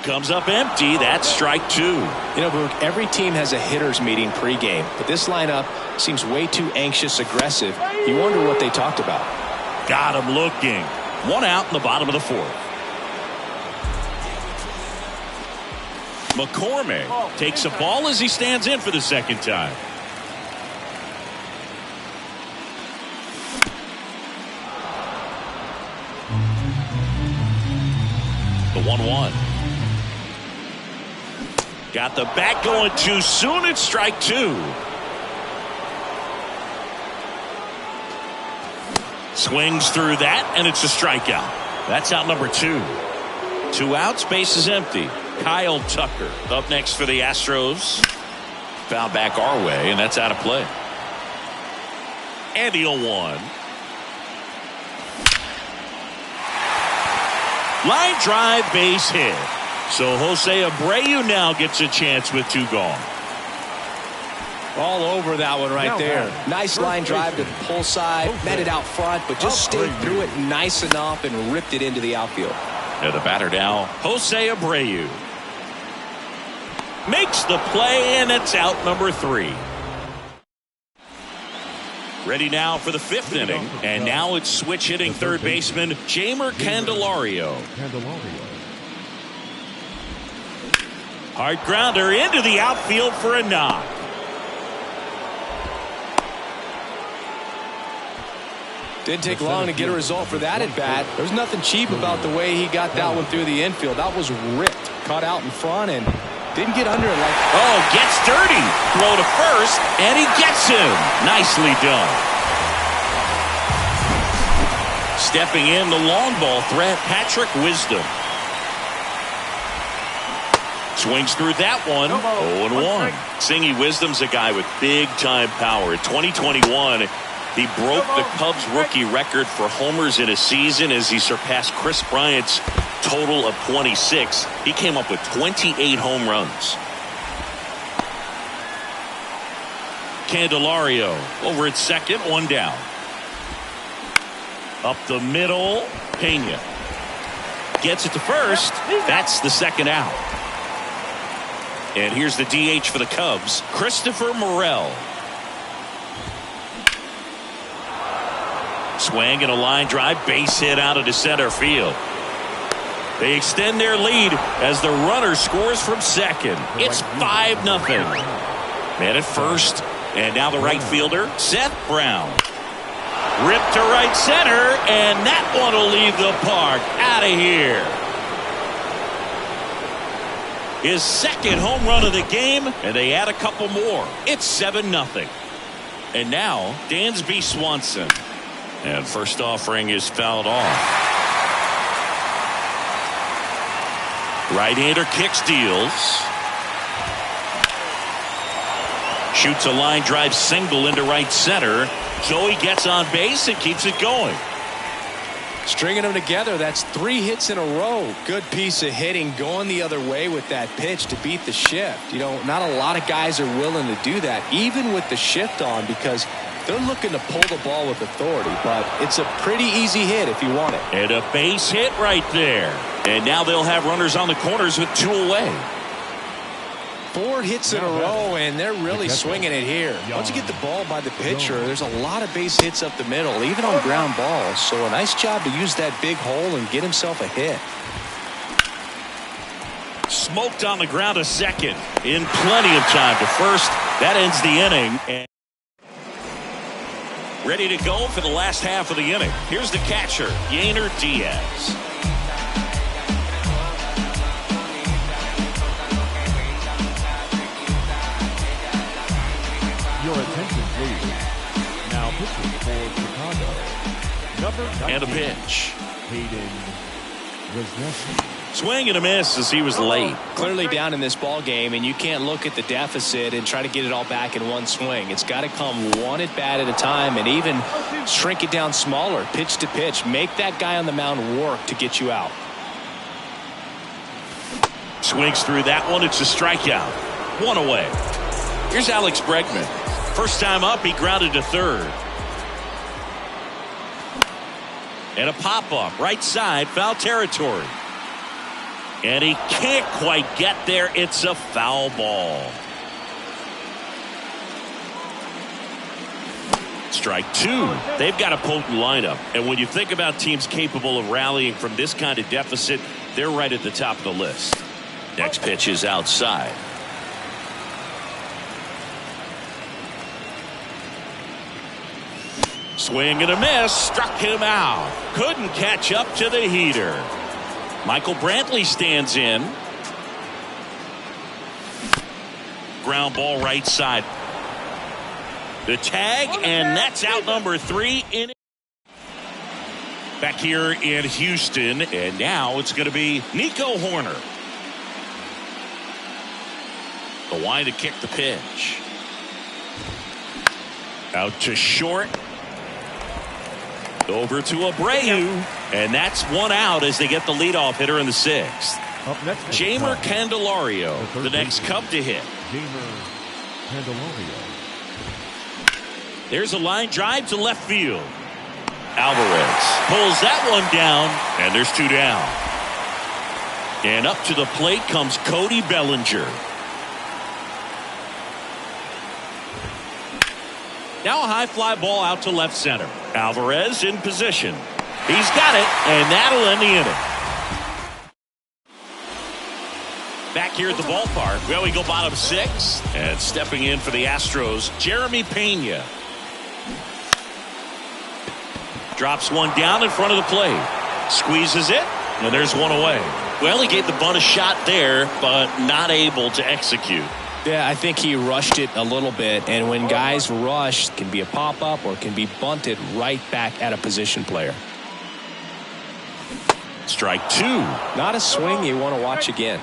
Comes up empty. That's strike two. You know, Boog, every team has a hitters meeting pregame, but this lineup seems way too anxious, aggressive. You wonder what they talked about. Got him looking. One out in the bottom of the fourth. McCormick takes a ball as he stands in for the second time. The 1-1. Got the bat going too soon. It's strike two. Swings through that, and it's a strikeout. That's out number two. 2 outs, base is empty. Kyle Tucker up next for the Astros. Foul back our way, and that's out of play. And the 0-1. Line drive, base hit. So Jose Abreu now gets a chance with 2 gone. All over that one right there. Nice line drive to the pull side. Met it out front, but just stayed through it nice enough and ripped it into the outfield. And the batter now, Jose Abreu. Makes the play, and it's out number 3. Ready now for the 5th inning. And now it's switch hitting third baseman Jeimer Candelario. Hard grounder into the outfield for a knock. Didn't take long to get a result for that at bat. There's nothing cheap about the way he got that one through the infield. That was ripped, caught out in front, and didn't get under it like. Oh, gets dirty. Throw to first, and he gets him. Nicely done. Stepping in, the long ball threat, Patrick Wisdom. Swings through that one. 0-1. Singy Wisdom's a guy with big-time power. In 2021, he broke the Cubs rookie record for homers in a season as he surpassed Chris Bryant's total of 26. He came up with 28 home runs. Candelario over at second, 1 down. Up the middle, Pena gets it to first. That's the second out. And here's the DH for the Cubs, Christopher Morel. Swing and a line drive, base hit out into center field. They extend their lead as the runner scores from second. It's 5-0. Man at first, and now the right fielder, Seth Brown. Ripped to right center, and that one will leave the park. Out of here. His second home run of the game, and they add a couple more. It's 7-0. And now, Dansby Swanson. And first offering is fouled off. Right-hander kicks, deals. Shoots a line drive single into right center. Joey gets on base and keeps it going. Stringing them together, that's 3 hits in a row. Good piece of hitting going the other way with that pitch to beat the shift. You know, not a lot of guys are willing to do that, even with the shift on, because they're looking to pull the ball with authority, but it's a pretty easy hit if you want it. And a base hit right there. And now they'll have runners on the corners with 2 away. 4 hits in a row, and they're really swinging it here. Once you get the ball by the pitcher, there's a lot of base hits up the middle, even on ground balls. So a nice job to use that big hole and get himself a hit. Smoked on the ground to second in plenty of time to first. That ends the inning. And ready to go for the last half of the inning. Here's the catcher, Yainer Diaz. Your attention, please. Now pitching for Chicago. Number 19. And a pitch. Hayden Wesneski. Swing and a miss as he was late. Clearly down in this ball game, and you can't look at the deficit and try to get it all back in one swing. It's got to come one at bat at a time, and even shrink it down smaller, pitch to pitch. Make that guy on the mound work to get you out. Swings through that one. It's a strikeout. 1 away. Here's Alex Bregman. First time up, he grounded to third. And a pop-up right side, foul territory. And he can't quite get there. It's a foul ball. Strike 2. They've got a potent lineup. And when you think about teams capable of rallying from this kind of deficit, they're right at the top of the list. Next pitch is outside. Swing and a miss. Struck him out. Couldn't catch up to the heater. Michael Brantley stands in. Ground ball right side. The tag, and that's out number 3 in. Back here in Houston, and now it's going to be Nico Horner. The wind to kick the pitch. Out to short. Over to Abreu, and that's 1 out as they get the leadoff hitter in the 6th. Up next, Jamer Candelario, the next Cub to hit. Jamer Candelario. There's a line drive to left field. Alvarez pulls that one down, and there's 2 down. And up to the plate comes Cody Bellinger. Now a high fly ball out to left center. Alvarez in position. He's got it, and that'll end the inning. Back here at the ballpark, well, we go bottom 6. And stepping in for the Astros, Jeremy Pena. Drops one down in front of the plate. Squeezes it, and there's 1 away. Well, he gave the bunt a shot there, but not able to execute. Yeah, I think he rushed it a little bit, and when guys rush, it can be a pop-up or it can be bunted right back at a position player. Strike 2. Not a swing you want to watch again.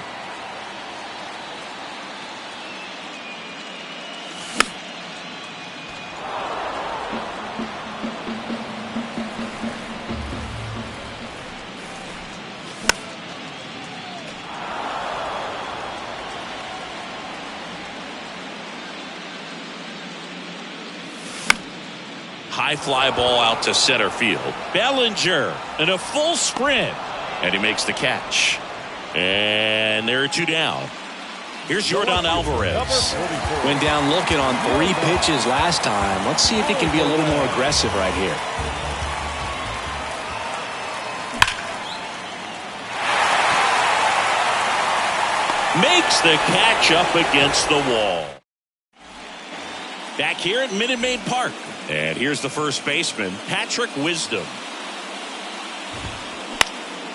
High fly ball out to center field. Bellinger in a full sprint. And he makes the catch. And there are 2 down. Here's Yordan Alvarez. Went down looking on 3 pitches last time. Let's see if he can be a little more aggressive right here. makes the catch up against the wall. Back here at Minute Maid Park. And here's the first baseman, Patrick Wisdom.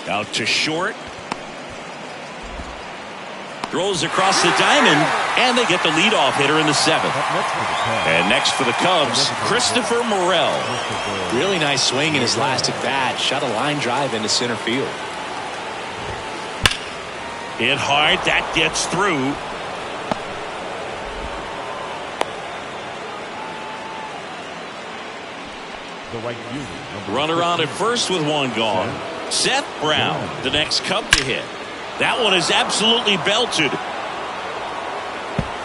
Out to short. Throws across the diamond, and they get the leadoff hitter in the 7th. And next for the Cubs, Christopher Morel. Really nice swing in his last at bat. Shot a line drive into center field. Hit hard, that gets through. Runner on at first with one gone. Seth Brown, the next Cub to hit. That one is absolutely belted.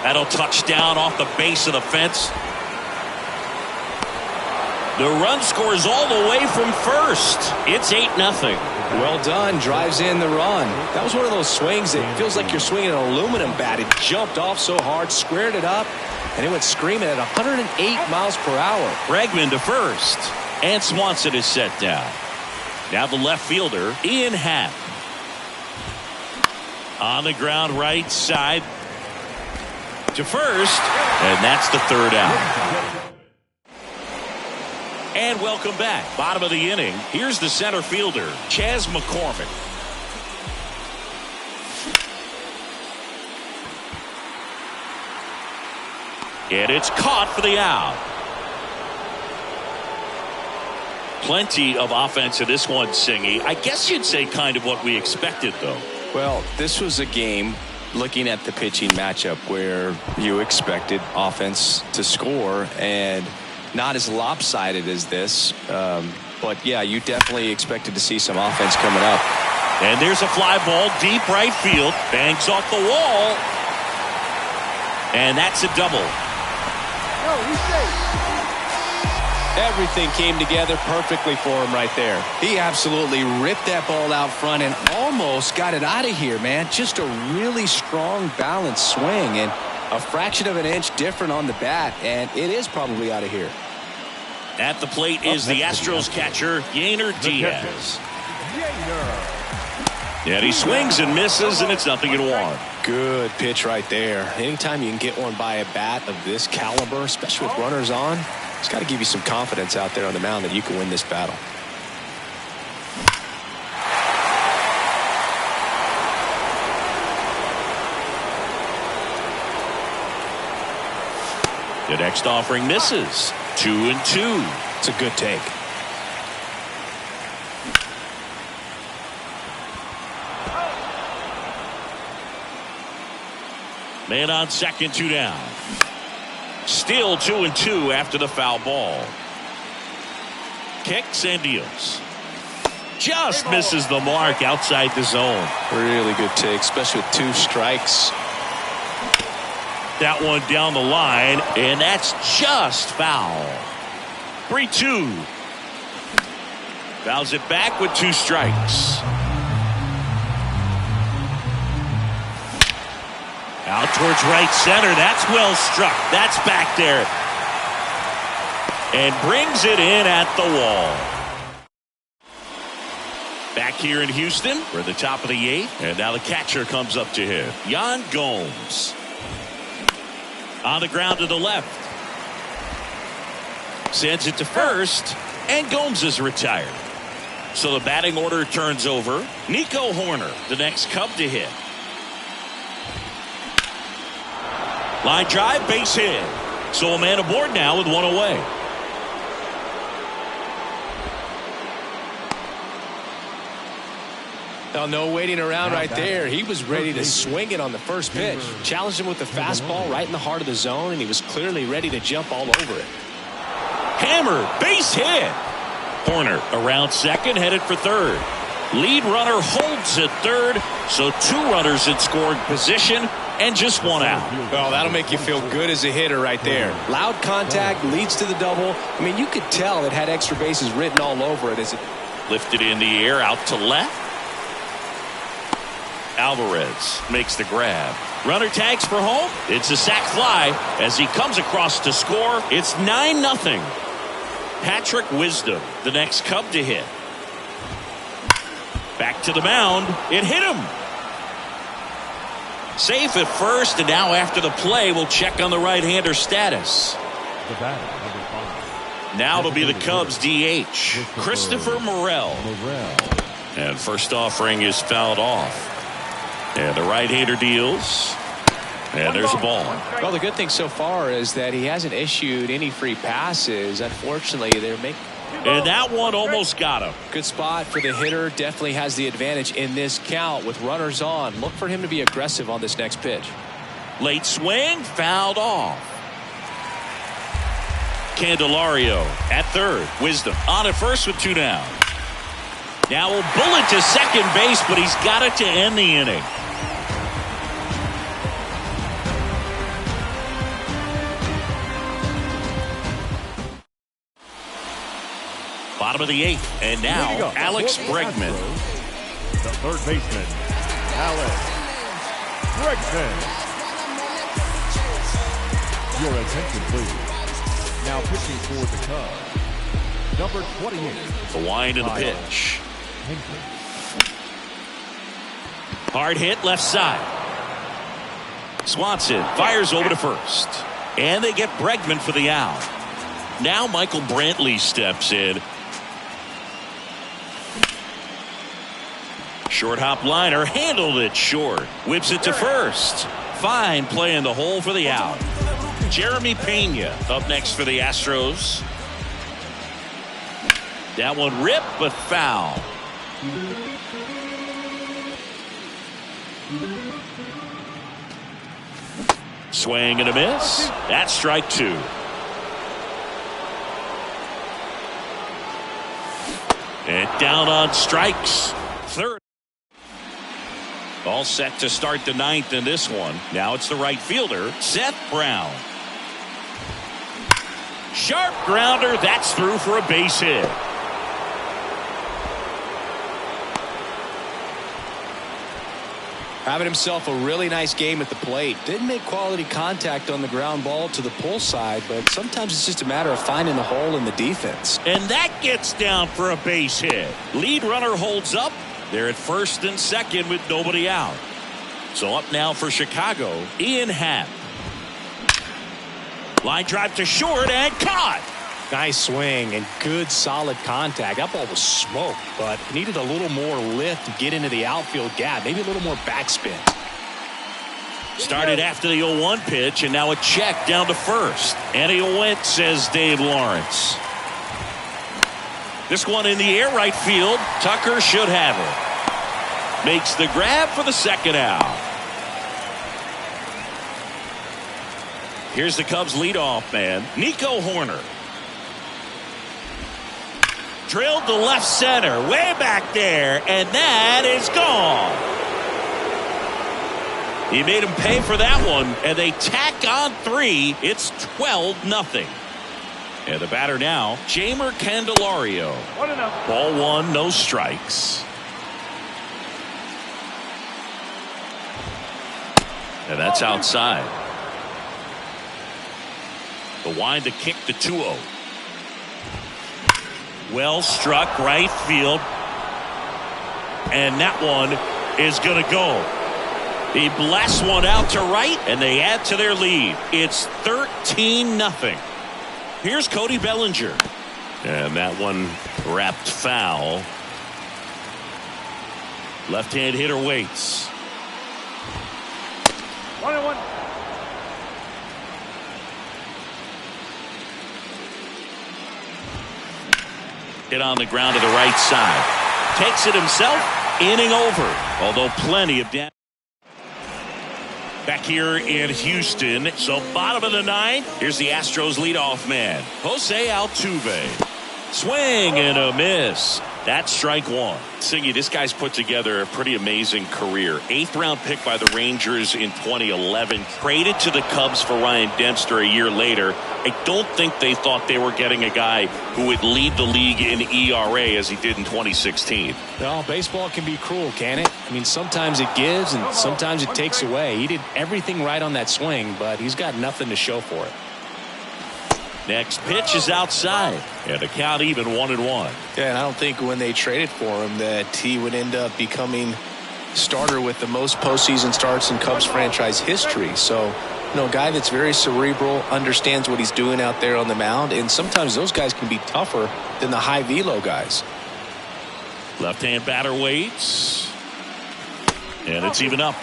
That'll touch down off the base of the fence. The run scores all the way from first. It's 8-0. Well done. Drives in the run. That was one of those swings that feels like you're swinging an aluminum bat. It jumped off so hard, squared it up, and it went screaming at 108 miles per hour. Bregman to first. And Swanson is set down. Now the left fielder, Ian Happ. On the ground right side to first. And that's the 3rd out. And welcome back. Bottom of the inning. Here's the center fielder, Chas McCormick. And it's caught for the out. Plenty of offense in this one, Singy. I guess you'd say kind of what we expected, though. Well, this was a game, looking at the pitching matchup, where you expected offense to score, and not as lopsided as this. But, yeah, you definitely expected to see some offense coming up. And there's a fly ball deep right field. Bangs off the wall. And that's a double. Everything came together perfectly for him right there. He absolutely ripped that ball out front and almost got it out of here, man. Just a really strong, balanced swing, and a fraction of an inch different on the bat, and it is probably out of here. At the plate is the Astros catcher, Yainer Diaz. And he swings and misses, and it's 0-1. Good pitch right there. Anytime you can get one by a bat of this caliber, especially with runners on, it's got to give you some confidence out there on the mound that you can win this battle. The next offering misses. 2-2. It's a good take. Man on second, 2 down. Still 2-2 after the foul ball. Kicks and deals. Just misses the mark outside the zone. Really good take, especially with 2 strikes. That one down the line, and that's just foul. 3-2. Fouls it back with 2 strikes. Out towards right center. That's well struck. That's back there. And brings it in at the wall. Back here in Houston, we're at the top of the 8th. And now the catcher comes up to him. Yan Gomes. On the ground to the left. Sends it to first. And Gomes is retired. So the batting order turns over. Nico Horner, the next Cub to hit. Line drive, base hit. So a man aboard now with 1 away. Now, no waiting around right there. He was ready to swing it on the first pitch. Challenged him with the fastball right in the heart of the zone, and he was clearly ready to jump all over it. Hammer, base hit. Horner around second, headed for third. Lead runner holds at third, so 2 runners in scoring position and just 1 out. Well, that'll make you feel good as a hitter right there. Loud contact leads to the double. I mean, you could tell it had extra bases written all over it as it lifted in the air out to left. Alvarez makes the grab. Runner tags for home. It's a sac fly as he comes across to score. It's 9-0. Patrick Wisdom, the next Cub to hit. Back to the mound. It hit him. Safe at first, and now after the play, we'll check on the right-hander status. The batter, number 5. Now it'll be the Cubs DH, Christopher Morel. And first offering is fouled off. And the right-hander deals. And there's a ball. Well, the good thing so far is that he hasn't issued any free passes. Unfortunately, they're making... And that one almost got him. Good spot for the hitter. Definitely has the advantage in this count with runners on. Look for him to be aggressive on this next pitch. Late swing, fouled off. Candelario at third. Wisdom on at first with 2 down. Now a bullet to second base, but he's got it to end the inning. Bottom of the 8th, and now Alex Bregman. The third baseman, Alex Bregman. Your attention, please. Now pitching for the Cubs, number 28. The wind and the pitch. Hard hit left side. Swanson fires over to first. And they get Bregman for the out. Now Michael Brantley steps in. Short hop liner, handled it short. Whips it to first. Fine play in the hole for the out. Jeremy Pena up next for the Astros. That one ripped but foul. Swing and a miss. That's strike 2. And down on strikes. Third. All set to start the 9th in this one. Now it's the right fielder, Seth Brown. Sharp grounder. That's through for a base hit. Having himself a really nice game at the plate. Didn't make quality contact on the ground ball to the pull side, but sometimes it's just a matter of finding the hole in the defense. And that gets down for a base hit. Lead runner holds up. They're at first and second with nobody out. So up now for Chicago, Ian Happ. Line drive to short and caught. Nice swing and good solid contact. That ball was smoked, but needed a little more lift to get into the outfield gap. Maybe a little more backspin. Started after the 0-1 pitch, and now a check down to first. And he went, says Dave Lawrence. This one in the air right field. Tucker should have it. Makes the grab for the second out. Here's the Cubs leadoff man, Nico Horner. Drilled to left center, way back there, and that is gone. He made him pay for that one, and they tack on 3. It's 12-0. And the batter now, Jeimer Candelario. 1-0. Ball 1, no strikes. And that's outside. The wind to kick the 2-0. Well struck right field. And that one is going to go. He blasts one out to right, and they add to their lead. It's 13-0. Here's Cody Bellinger. And that one wrapped foul. Left-hand hitter waits. 1-1. Hit on the ground to the right side. Takes it himself. Inning over. Although plenty of damage. Back here in Houston. So bottom of the 9th. Here's the Astros leadoff man, Jose Altuve. Swing and a miss. That's strike 1. Singy, this guy's put together a pretty amazing career. 8th round pick by the Rangers in 2011. Traded to the Cubs for Ryan Dempster a year later. I don't think they thought they were getting a guy who would lead the league in ERA as he did in 2016. Well, baseball can be cruel, can it? I mean, sometimes it gives and sometimes it takes away. He did everything right on that swing, but he's got nothing to show for it. Next pitch is outside, and the count even 1-1. Yeah, and I don't think when they traded for him that he would end up becoming starter with the most postseason starts in Cubs franchise history. So, a guy that's very cerebral, understands what he's doing out there on the mound, and sometimes those guys can be tougher than the high velo guys. Left-hand batter waits. And it's even up.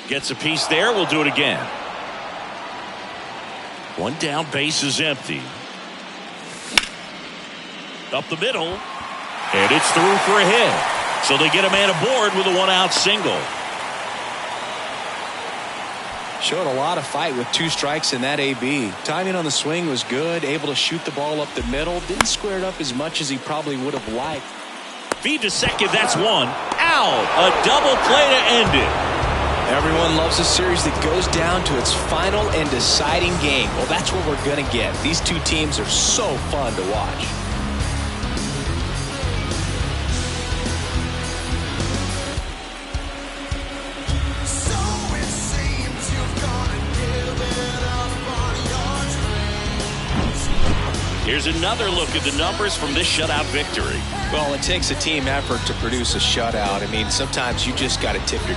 Gets a piece there. We'll do it again. One down, base is empty. Up the middle. And it's through for a hit. So they get a man aboard with a 1-out single. Showed a lot of fight with 2 strikes in that AB. Timing on the swing was good. Able to shoot the ball up the middle. Didn't square it up as much as he probably would have liked. Feed to second. That's one. Out. A double play to end it. Everyone loves a series that goes down to its final and deciding game. Well, that's what we're going to get. These two teams are so fun to watch. Here's another look at the numbers from this shutout victory. Well, it takes a team effort to produce a shutout. I mean, sometimes you just got to tip your